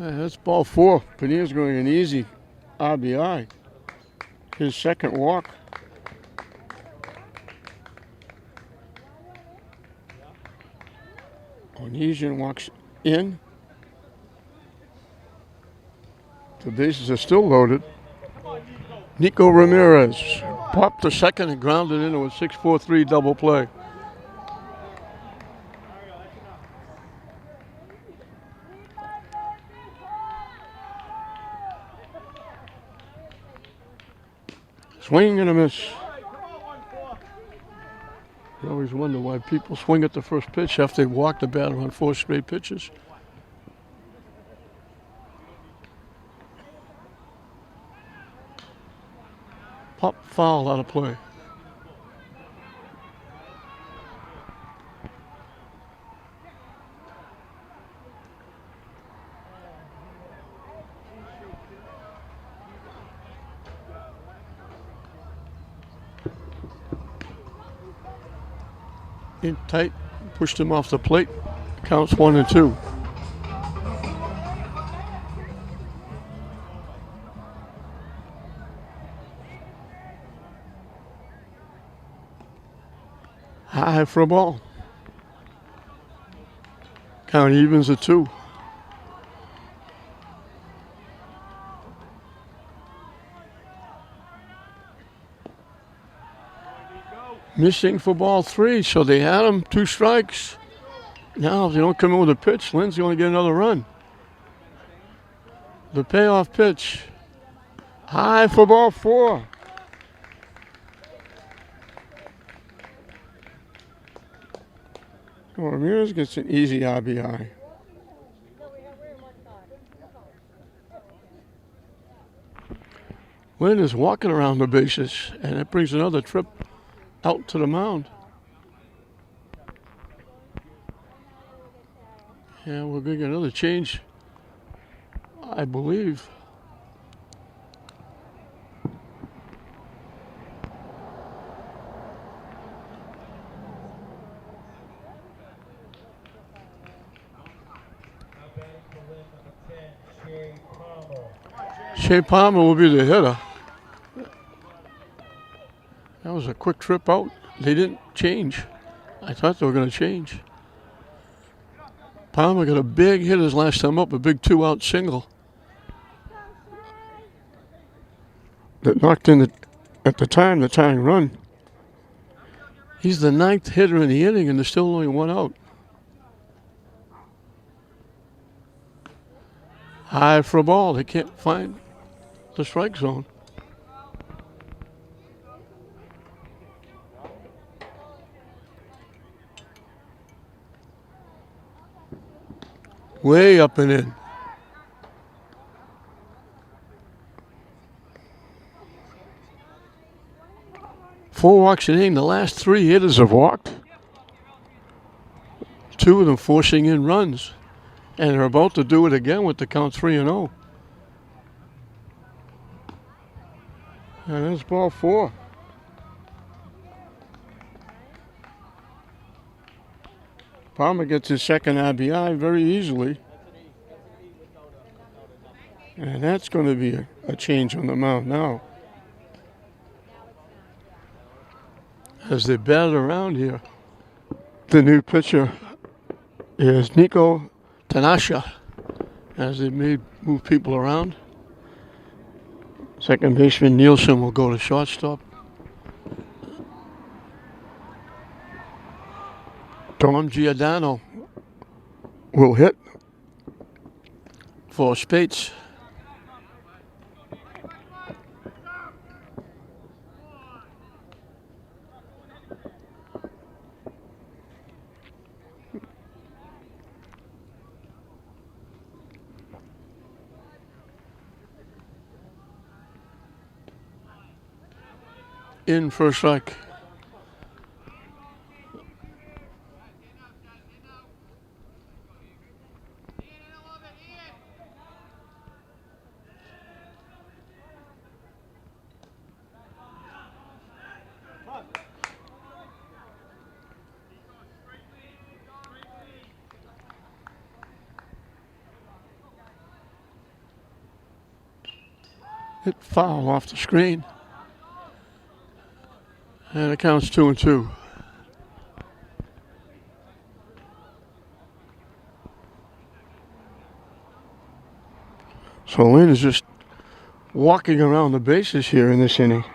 That's ball 4. Panilla's going an easy RBI. His second walk. Onesian walks in. The bases are still loaded. Nico Ramirez popped to second and grounded into a 6-4-3 double play. Swing and a miss. I always wonder why people swing at the first pitch after they've walked the batter on 4 straight pitches. Pop foul out of play. in tight, pushed him off the plate. Counts 1-2. High for a ball. Count evens at 2. Missing for ball 3, so they had him 2 strikes. Now, if they don't come in with a pitch, Lindsay only get another run. The payoff pitch. High for ball 4. So Ramirez gets an easy RBI. Lynn is walking around the bases, and it brings another trip out to the mound. And we're going to get another change, I believe. Shea Palmer will be the hitter. That was a quick trip out. They didn't change. I thought they were going to change. Palmer got a big hit his last time up, a big 2-out single that knocked in at the time the tying run. He's the 9th hitter in the inning, and there's still only 1 out. High for a ball. They can't find the strike zone. Way up and in. Four walks an inning. The last 3 hitters have walked. 2 of them forcing in runs. And they're about to do it again with the count 3-0. And that's ball 4. Palmer gets his second RBI very easily. And that's going to be a change on the mound now. As they battle around here, the new pitcher is Nico Tanasha. As they move people around. Second baseman Nielsen will go to shortstop. Tom Giordano will hit for Spates. In for a strike. Hit foul off the screen. And it counts 2-2. So Lynn is just walking around the bases here in this inning.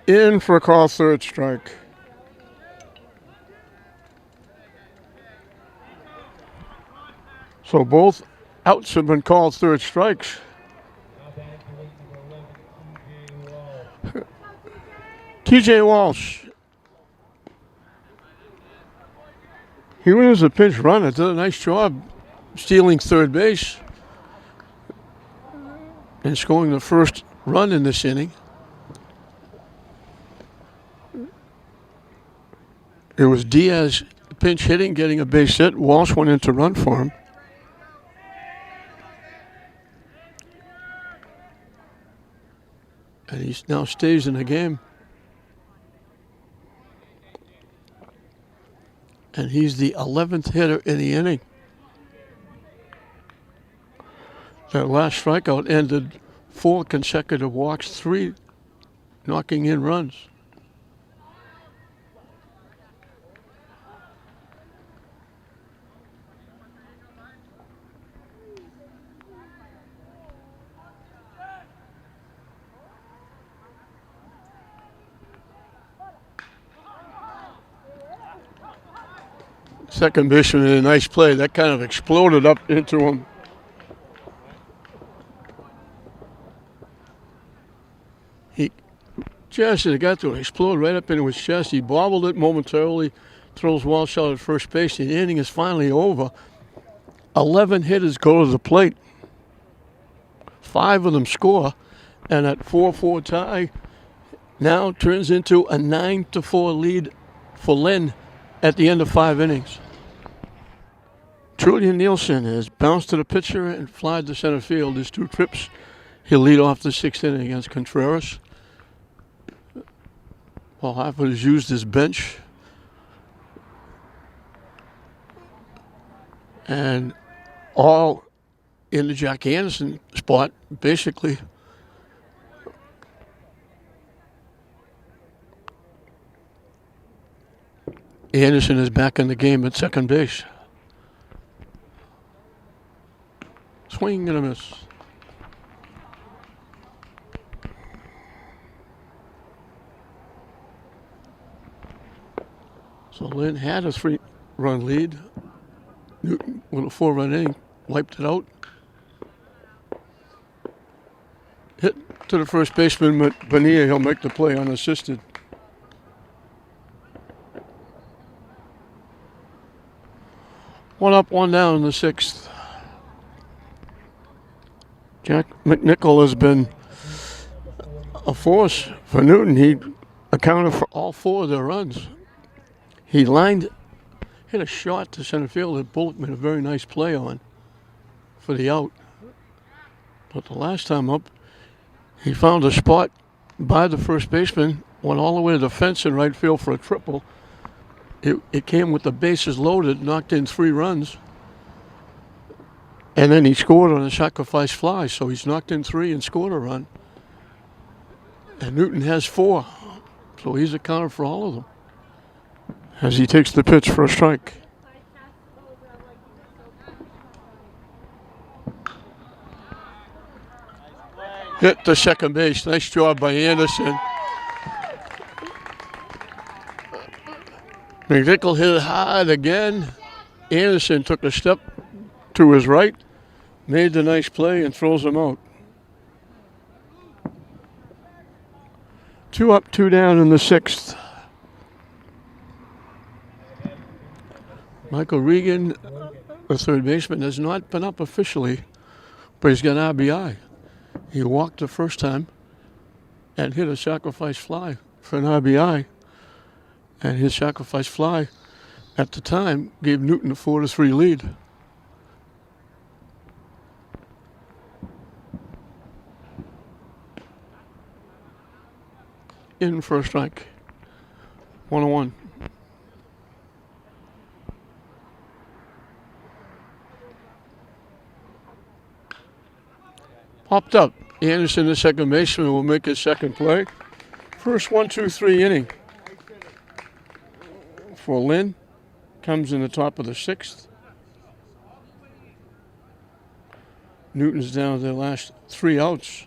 In for a call, third strike. So both outs have been called third strikes. TJ Walsh. He was a pinch runner, did a nice job stealing third base and scoring the first run in this inning. It was Diaz pinch hitting, getting a base hit. Walsh went in to run for him. And he He now stays in the game. And he's the 11th hitter in the inning. That last strikeout ended 4 consecutive walks, 3 knocking in runs. Second baseman in a nice play. That kind of exploded up into him. He just got to explode right up into his chest. He bobbled it momentarily, throws Walsh out at first base. The inning is finally over. 11 hitters go to the plate. 5 of them score, and that 4-4 tie now turns into a 9-4 lead for Lynn at the end of 5 innings. Julian Nielsen has bounced to the pitcher and flied to center field. His 2 trips, he'll lead off the 6th inning against Contreras. Paul Hartford has used his bench. And all in the Jack Anderson spot, basically. Anderson is back in the game at second base. Swing and a miss. So Lynn had a 3-run lead. Newton with a 4-run inning wiped it out. Hit to the first baseman, but Bonilla, he'll make the play unassisted. One up, one down in the 6th. Jack McNichol has been a force for Newton. He accounted for all 4 of their runs. He hit a shot to center field that Bullock made a very nice play on for the out. But the last time up, he found a spot by the first baseman, went all the way to the fence in right field for a triple. It came with the bases loaded, knocked in 3 runs. And then he scored on a sacrifice fly, so he's knocked in 3 and scored a run. And Newton has 4, so he's accounted for all of them. As he takes the pitch for a strike. Hit to second base. Nice job by Anderson. McNichol hit it hard again. Anderson took a step to his right, made the nice play, and throws him out. 2 up, 2 down in the 6th. Michael Regan, the third baseman, has not been up officially, but he's got an RBI. He walked the first time and hit a sacrifice fly for an RBI. And his sacrifice fly at the time gave Newton a 4-3 lead. In for a strike. 1-1. Popped up. Anderson, the second baseman, will make his second play. First 1-2-3 inning for Lynn. Comes in the top of the 6th. Newton's down to their last 3 outs.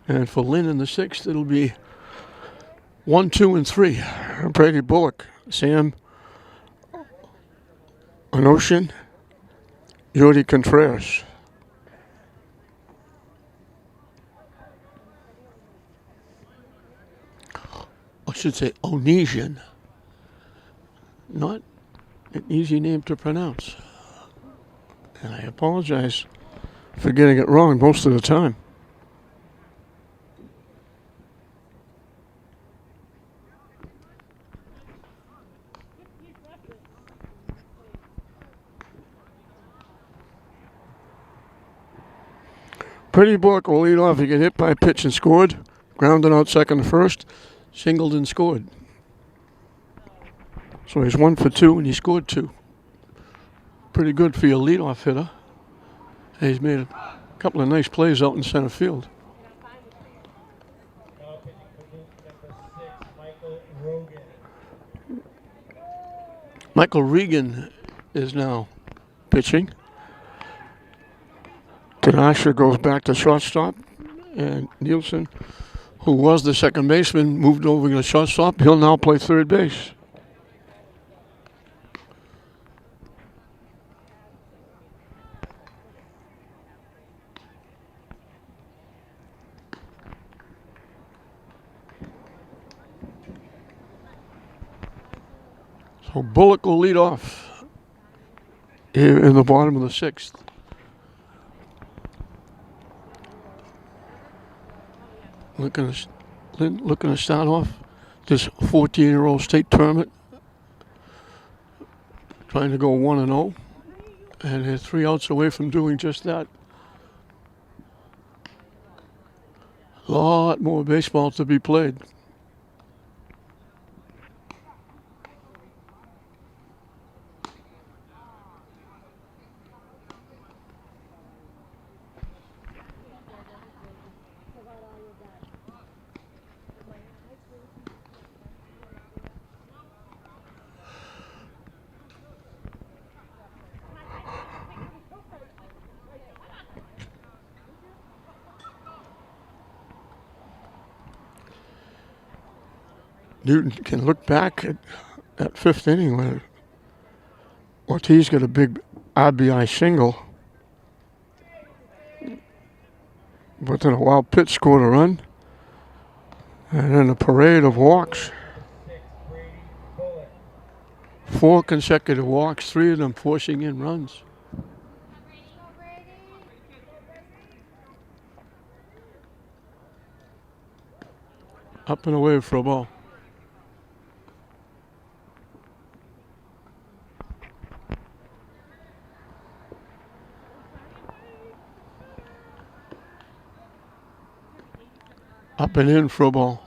And for Lynn in the 6th, it'll be 1, 2, and 3. Brady Bullock, Sam Onoshin, Jordy Contreras. I should say Onesian. Not an easy name to pronounce. And I apologize for getting it wrong most of the time. Pretty Bullock will lead off. He get hit by a pitch and scored. Grounded out second and first. Singled and scored. So he's 1 for 2 and he scored 2. Pretty good for your leadoff hitter. And he's made a couple of nice plays out in center field. Michael Regan is now pitching. Tinashe goes back to shortstop. And Nielsen, who was the second baseman, moved over to shortstop. He'll now play third base. So Bullock will lead off here in the bottom of the 6th. Looking to start off this 14-year-old state tournament. Trying to go 1-0. And they're 3 outs away from doing just that. A lot more baseball to be played. Newton can look back at 5th inning when Ortiz got a big RBI single. But then a wild pitch scored a run. And then a parade of walks. 4 consecutive walks, 3 of them forcing in runs. Up and away for a ball. Up and in for a ball.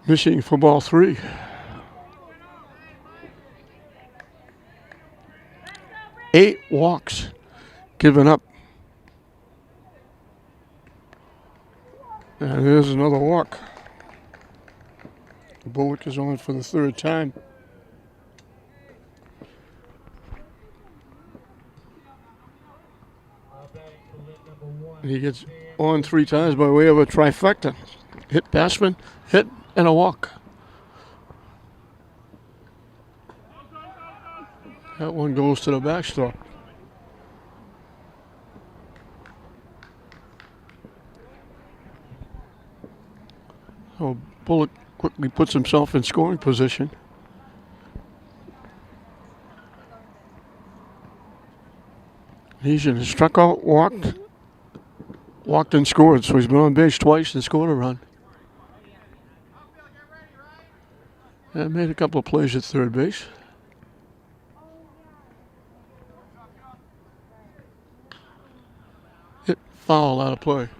Missing for ball 3. Eight walks given up. And there's another walk. Bullock is on for the 3rd time. And he gets on 3 times by way of a trifecta. Hit batsman, hit, and a walk. That one goes to the backstop. So Bullock quickly puts himself in scoring position. He's struck out, walked and scored. So he's been on base twice and scored a run. And made a couple of plays at third base. Hit foul out of play.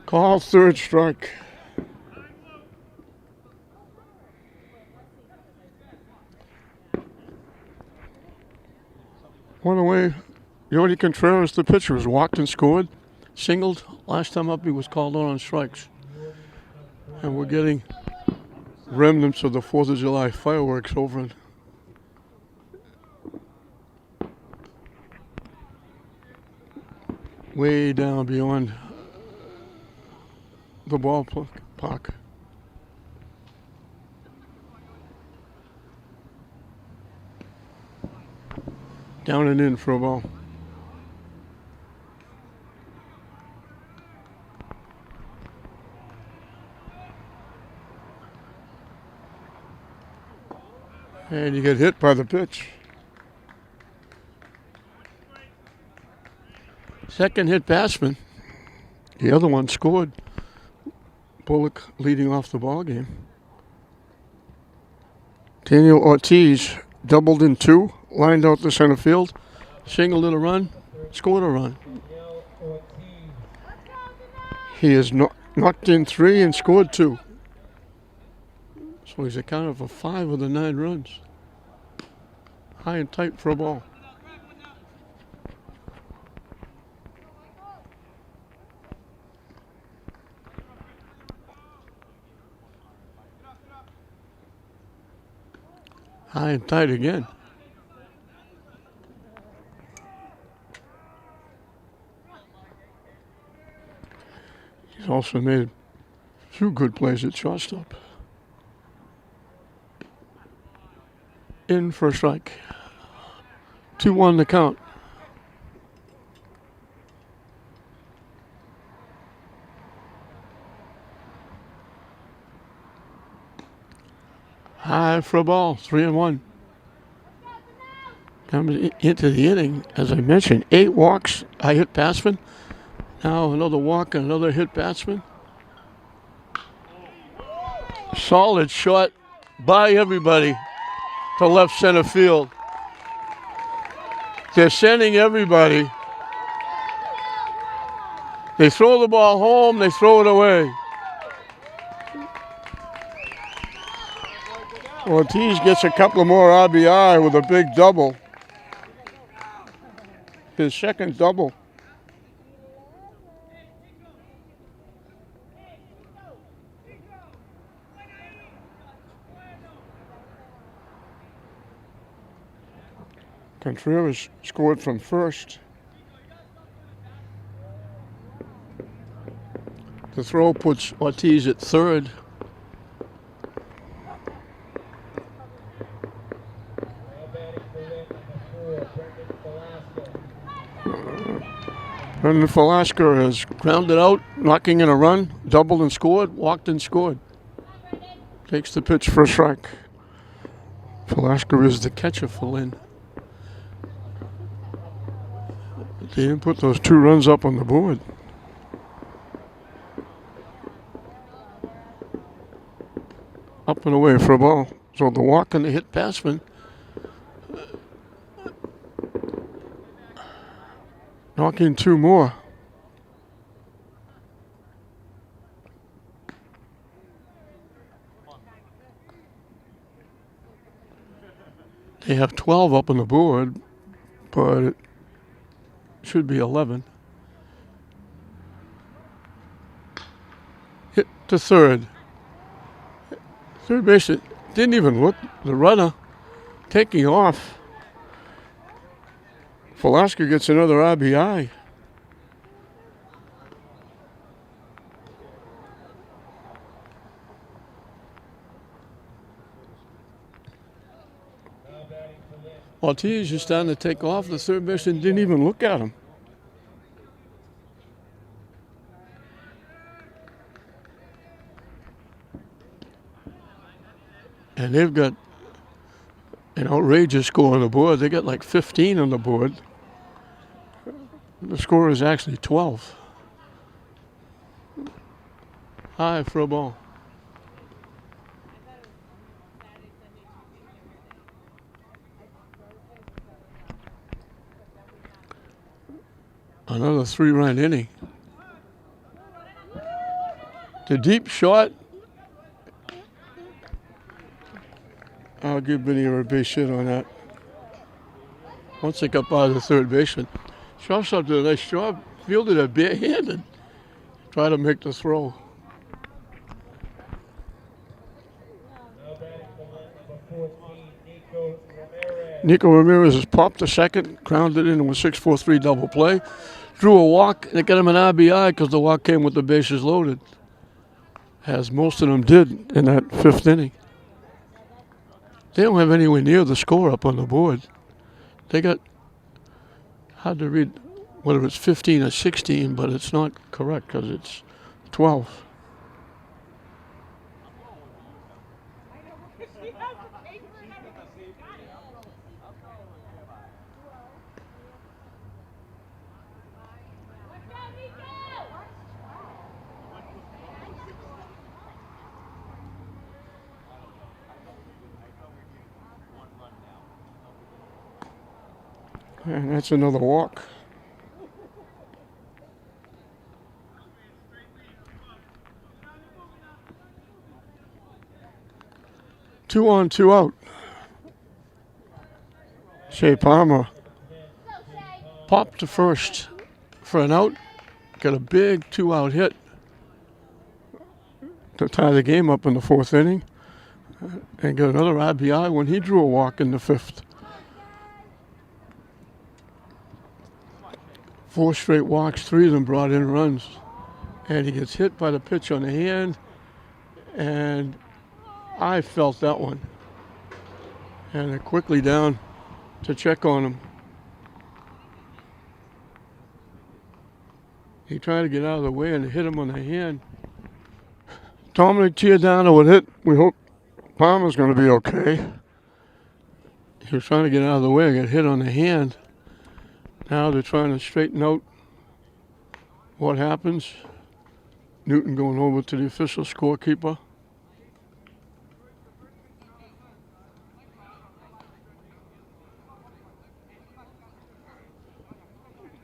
Call 3rd strike. One away. Yordy Contreras, the pitcher, was walked and scored. Singled. Last time up, he was called on strikes. And we're getting remnants of the 4th of July fireworks over in way down beyond the ballpark. Down and in for a ball. And you get hit by the pitch. Second hit batsman. The other one scored. Bullock leading off the ball game. Daniel Ortiz doubled in two, lined out to center field, singled in a run, scored a run. He has knocked in three and scored two. So he's accounted for 5 of the 9 runs. High and tight for a ball. High and tight again. He's also made a few good plays at shortstop. In for a strike. 2-1 the count. High for a ball, 3-1. Coming into the inning, as I mentioned, 8 walks, I hit batsman. Now another walk and another hit batsman. Solid shot by everybody to left center field. They're sending everybody. They throw the ball home, they throw it away. Ortiz gets a couple of more RBI with a big double. His second double. Contreras scored from first. The throw puts Ortiz at third. Brendan Velasquez has grounded out, knocking in a run, doubled and scored, walked and scored. Takes the pitch for a strike. Velasquez is the catcher for Lynn. They didn't put those 2 runs up on the board. Up and away for a ball. So the walk and the hit batsman. Knock in 2 more. They have 12 up on the board, but it should be 11. Hit to third. Third base didn't even look. The runner taking off. Velasquez gets another RBI. Ortiz is starting to take off. The third baseman didn't even look at him. And they've got an outrageous score on the board. They got like 15 on the board. The score is actually 12. High for a ball. Another 3-run inning. The deep shot. I'll give Benier a base hit on that. Once they got by the third baseman. Shortstop did a nice job. Fielded it barehanded. Try to make the throw. Nico Ramirez has popped the second, grounded into a 6-4-3 double play. Drew a walk, and it got him an RBI because the walk came with the bases loaded. As most of them did in that 5th inning. They don't have anywhere near the score up on the board. They got hard to read whether it's 15 or 16, but it's not correct because it's 12. And that's another walk. Two on, two out. Shea Palmer popped to first for an out. Got a big 2-out hit to tie the game up in the fourth inning. And got another RBI when he drew a walk in the fifth. 4 straight walks, 3 of them brought in runs. And he gets hit by the pitch on the hand. And I felt that one. And they're quickly down to check on him. He tried to get out of the way and hit him on the hand. Dominic Giordano would hit. We hope Palmer's going to be okay. He was trying to get out of the way and get hit on the hand. Now they're trying to straighten out what happens. Newton going over to the official scorekeeper.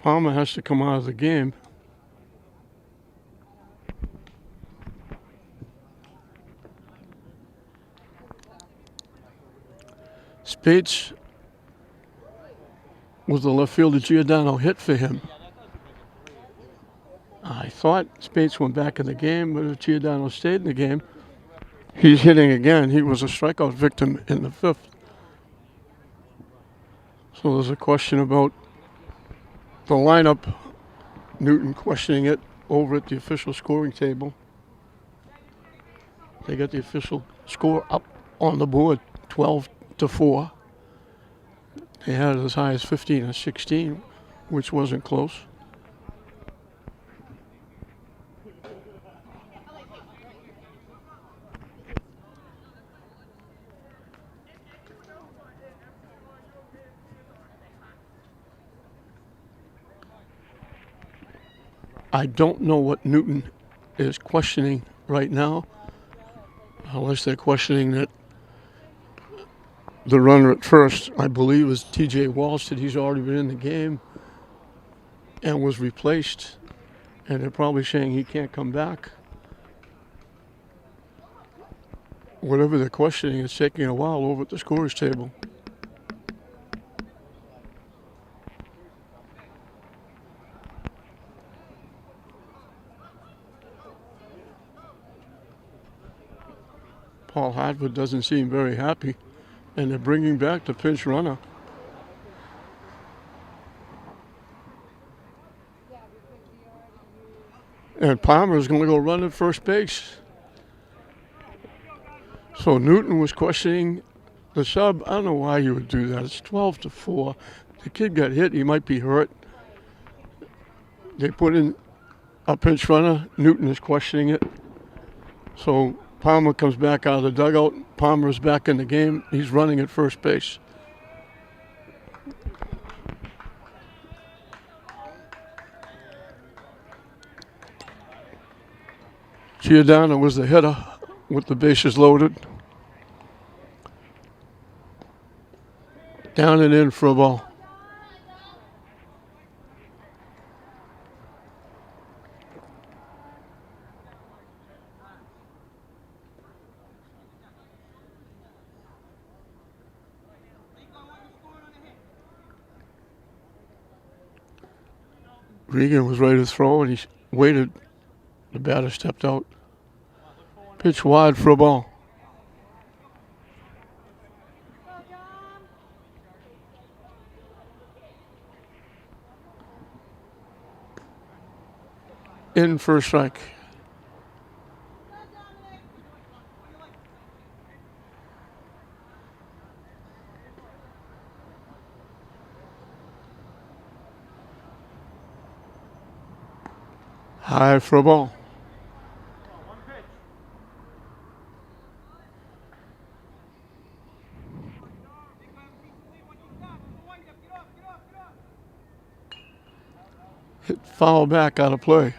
Palmer has to come out of the game. Spates was the left fielder. Giordano hit for him. I thought Spates went back in the game, but if Giordano stayed in the game, he's hitting again. He was a strikeout victim in the fifth. So there's a question about the lineup. Newton questioning it over at the official scoring table. They got the official score up on the board, 12-4. They had it as high as 15 or 16, which wasn't close. I don't know what Newton is questioning right now, unless they're questioning that the runner at first, I believe, is T.J. Walsh, that he's already been in the game and was replaced, and they're probably saying he can't come back. Whatever they're questioning, it's taking a while over at the scorer's table. Paul Hartford doesn't seem very happy, and they're bringing back the pinch runner. And Palmer is going to go run at first base. So Newton was questioning the sub. I don't know why you would do that. It's 12-4. The kid got hit. He might be hurt. They put in a pinch runner. Newton is questioning it. So Palmer comes back out of the dugout. Palmer is back in the game. He's running at first base. Giordano was the hitter with the bases loaded. Down and in for a ball. Regan was ready to throw, and he waited. The batter stepped out. Pitch wide for a ball. In for a strike. High for a ball. Hit foul back out of play.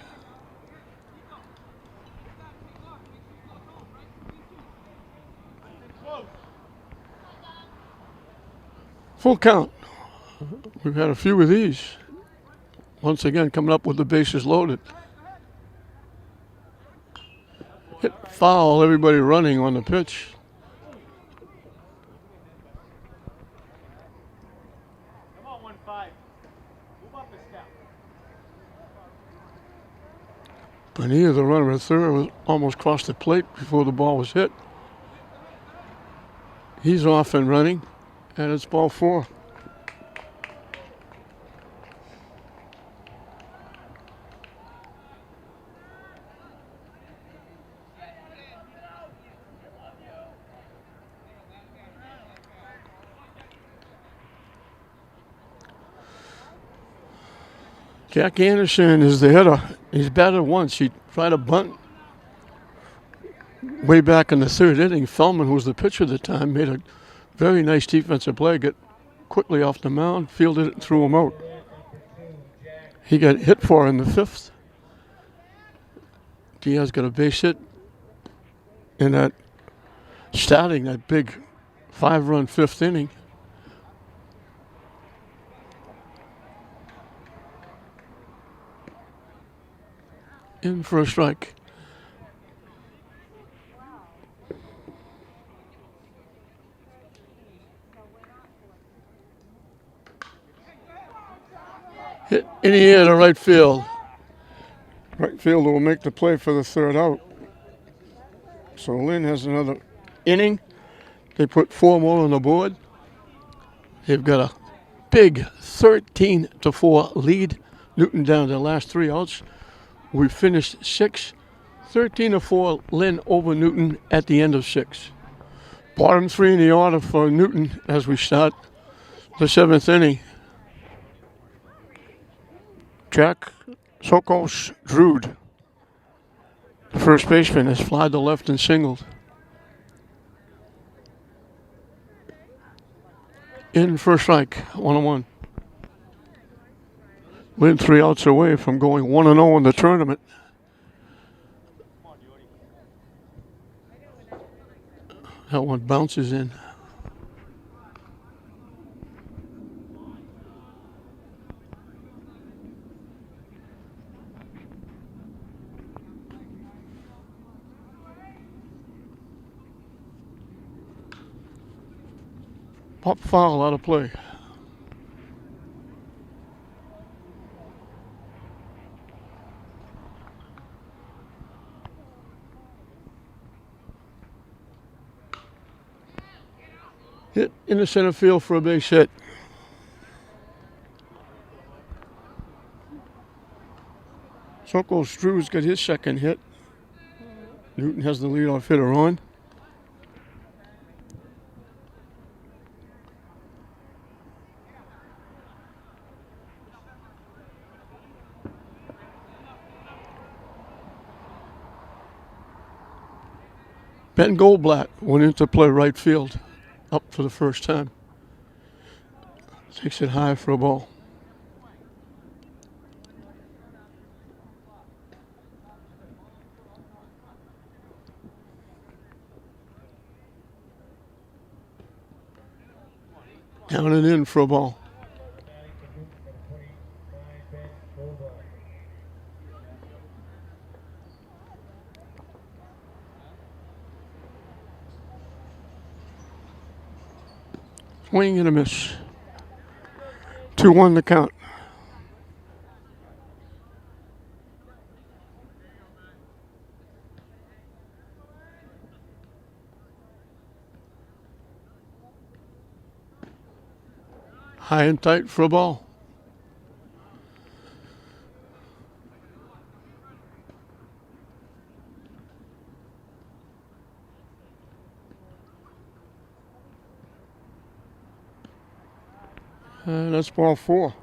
Full count. We've had a few of these. Once again, coming up with the bases loaded. Hit foul, everybody running on the pitch.
Come on, 1-5. Move up a step.
Bonilla, the runner at third, was almost crossed the plate before the ball was hit. He's off and running, and it's ball 4. Jack Anderson is the hitter. He's batted once. He tried a bunt way back in the third inning. Feldman, who was the pitcher at the time, made a very nice defensive play, got quickly off the mound, fielded it, and threw him out. He got hit for in the 5th. Diaz got a base hit in that starting that big 5-run 5th inning. In for a strike. Hit in the air to right field. Right fielder will make the play for the 3rd out. So Lynn has another inning. They put 4 more on the board. They've got a big 13-4 lead. Newton down to the last 3 outs. We finished 6, 13-4 Lynn over Newton at the end of 6. Bottom 3 in the order for Newton as we start the 7th inning. Jack Sokos Drude, the first baseman, has flied to left and singled. In for a strike, 1-1. Lynn 3 outs away from going 1-0 in the tournament. That one bounces in. Pop foul out of play. Hit in the center field for a base hit. Sokol Stru's got his 2nd hit. Newton has the leadoff hitter on. Ben Goldblatt went into play right field, up for the first time. Takes it high for a ball. Down and in for a ball. Swing and a miss. 2-1 the count. High and tight for a ball. That's ball 4.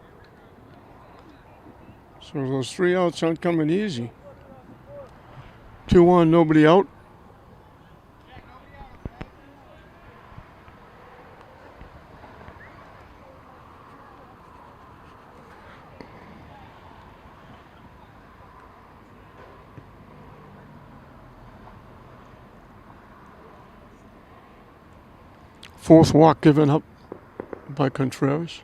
So those 3 outs aren't coming easy. 2-1, nobody out. Fourth walk given up by Contreras.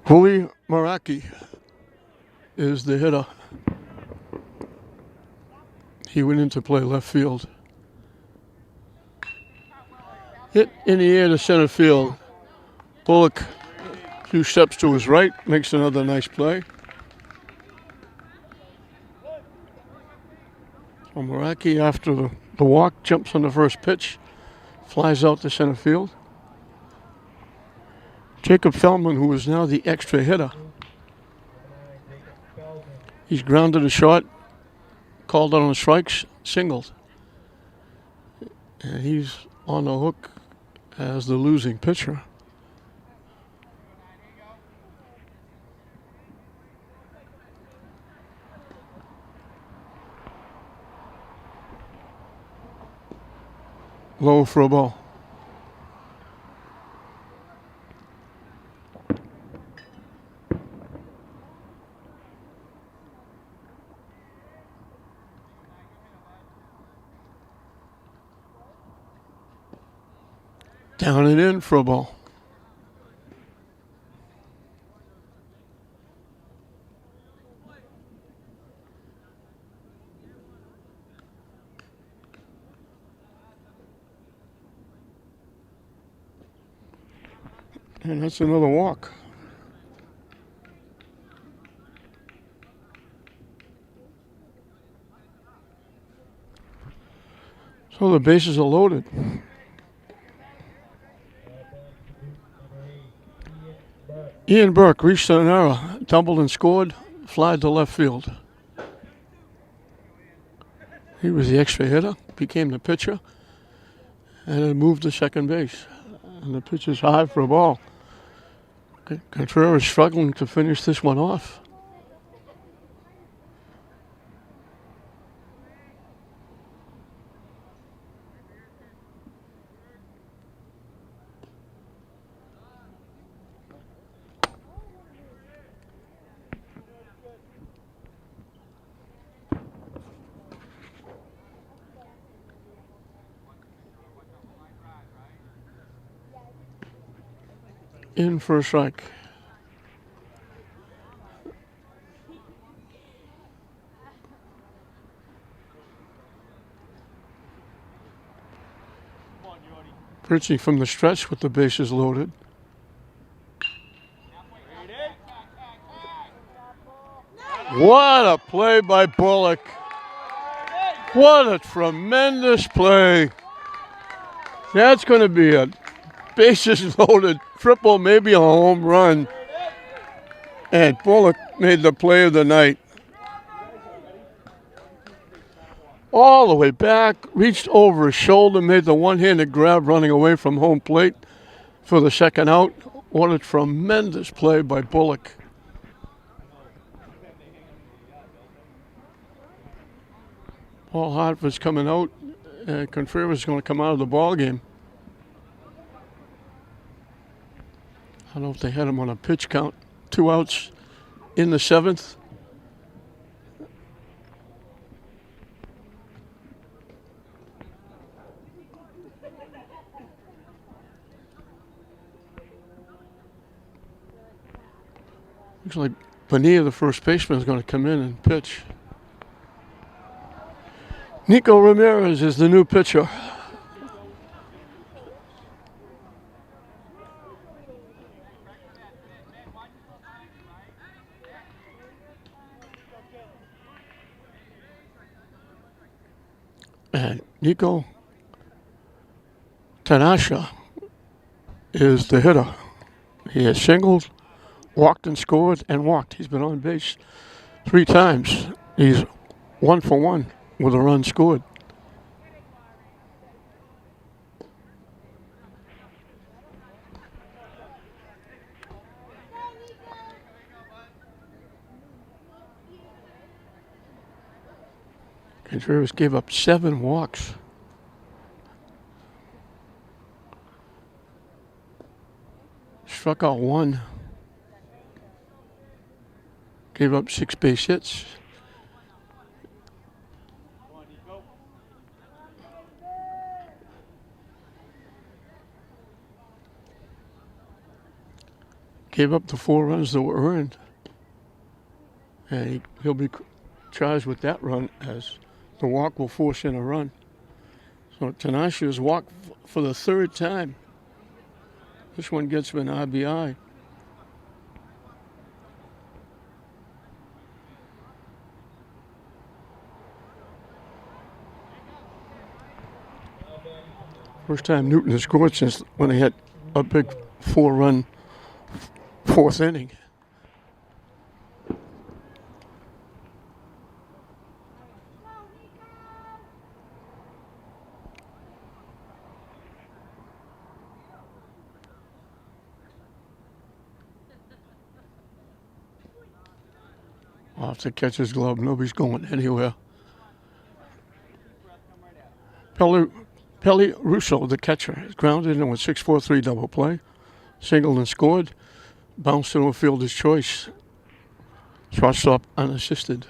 Willie Maraki is the hitter. He went in to play left field. Hit in the air to center field. Bullock, a few steps to his right, makes another nice play. So Maraki, after the walk, jumps on the first pitch, flies out to center field. Jacob Feldman, who is now the extra hitter. He's grounded a shot, called out on strikes, singled. And he's on the hook as the losing pitcher. Low for a ball. Down and in for a ball. And that's another walk. So the bases are loaded. Ian Burke reached an error, doubled and scored, flied to left field. He was the extra hitter, became the pitcher, and then moved to second base. And the pitch is high for a ball. Contreras struggling to finish this one off. In for a strike. Pitching from the stretch with the bases loaded. What a play by Bullock. What a tremendous play. That's going to be a bases loaded triple, maybe a home run. And Bullock made the play of the night. All the way back, reached over his shoulder, made the one-handed grab running away from home plate for the second out. What a tremendous play by Bullock. Paul Hartford's coming out, and Contreras is going to come out of the ball game. I don't know if they had him on a pitch count. 2 outs in the 7th. Looks like Bonilla, the first baseman, is going to come in and pitch. Nico Ramirez is the new pitcher. And Nico Tanasha is the hitter. He has singled, walked and scored, and walked. He's been on base 3 times. He's 1 for 1 with a run scored. Contreras gave up 7 walks. Struck out 1. Gave up 6 base hits.
Come on, Nico.
Gave up the 4 runs that were earned. And he'll be charged with that run, as the walk will force in a run. So Tenacious walked for the 3rd time. This one gets him an RBI. First time Newton has scored since when they had a big 4-run 4th inning. Off the catcher's glove. Nobody's going anywhere. Pele Russo, the catcher, is grounded in with 6-4-3 double play. Singled and scored. Bounced into a fielder's choice. Shortstop unassisted.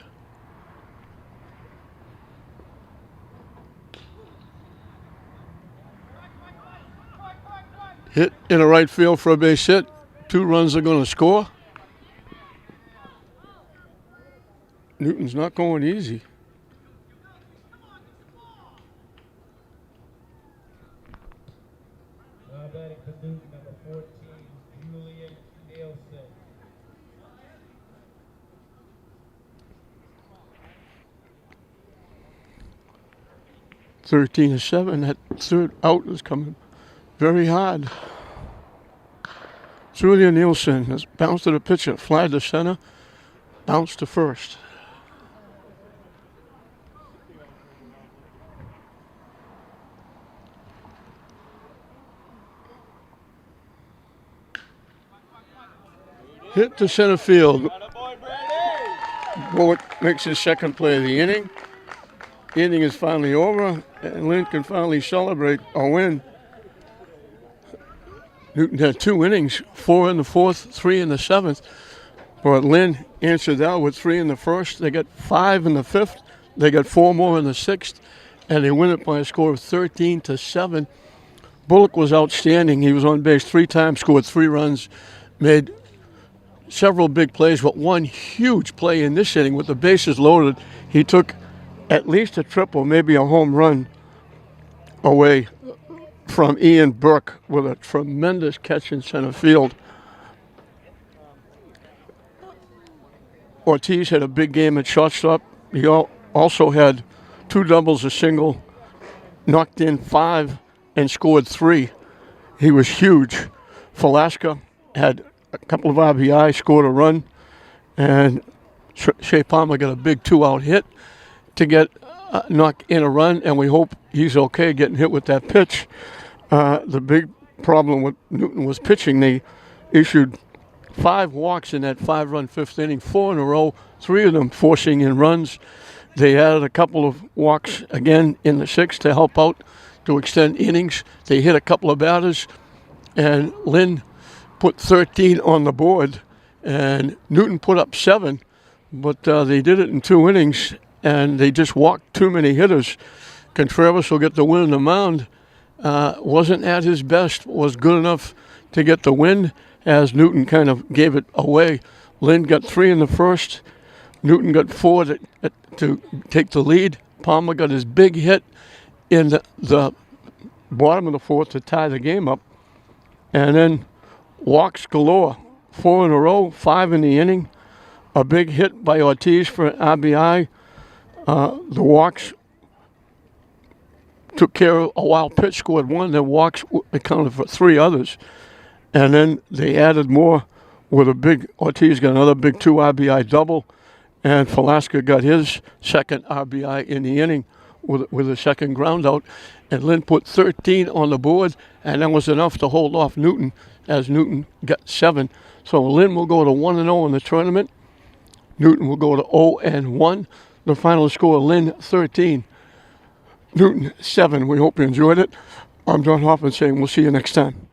Hit in a right field for a base hit. 2 runs are going to score. Newton's not going easy.
Now batting for Newton, number 14, Julian Nielsen.
13-7. That 3rd out is coming very hard. Julian Nielsen has bounced to the pitcher, fly to center, bounced to first. Hit to center field.
Attaboy, Brady.
Bullock makes his 2nd play of the inning. The inning is finally over, and Lynn can finally celebrate a win. Newton had 2 innings, 4 in the 4th, 3 in the 7th. But Lynn answered that with 3 in the 1st. They got 5 in the 5th. They got 4 more in the 6th, and they win it by a score of 13-7. Bullock was outstanding. He was on base 3 times, scored 3 runs, made several big plays, but one huge play in this inning with the bases loaded. He took at least a triple, maybe a home run away from Ian Burke with a tremendous catch in center field. Ortiz had a big game at shortstop. He also had 2 doubles, a single, knocked in 5, and scored 3. He was huge. Velasquez had a couple of RBI, scored a run, and Shea Palmer got a big 2-out hit to get knock in a run, and we hope he's okay getting hit with that pitch. The big problem with Newton was pitching. They issued 5 walks in that 5-run 5th inning, 4 in a row, 3 of them forcing in runs. They added a couple of walks again in the 6th to help out to extend innings. They hit a couple of batters, and Lynn put 13 on the board, and Newton put up 7, but they did it in 2 innings, and they just walked too many hitters. Contreras will get the win on the mound. Wasn't at his best, was good enough to get the win, as Newton kind of gave it away. Lynn got 3 in the 1st. Newton got 4 to take the lead. Palmer got his big hit in the bottom of the 4th to tie the game up. And then walks galore, 4 in a row, 5 in the inning. A big hit by Ortiz for an RBI. The walks took care of a wild pitch, scored 1. The walks accounted for 3 others. And then they added more with a big, Ortiz got another big 2 RBI double. And Velasquez got his 2nd RBI in the inning with a 2nd ground out. And Lynn put 13 on the board, and that was enough to hold off Newton, as Newton got 7. So Lynn will go to 1-0 in the tournament. Newton will go to 0-1. The final score, Lynn 13, Newton 7. We hope you enjoyed it. I'm John Hoffman saying we'll see you next time.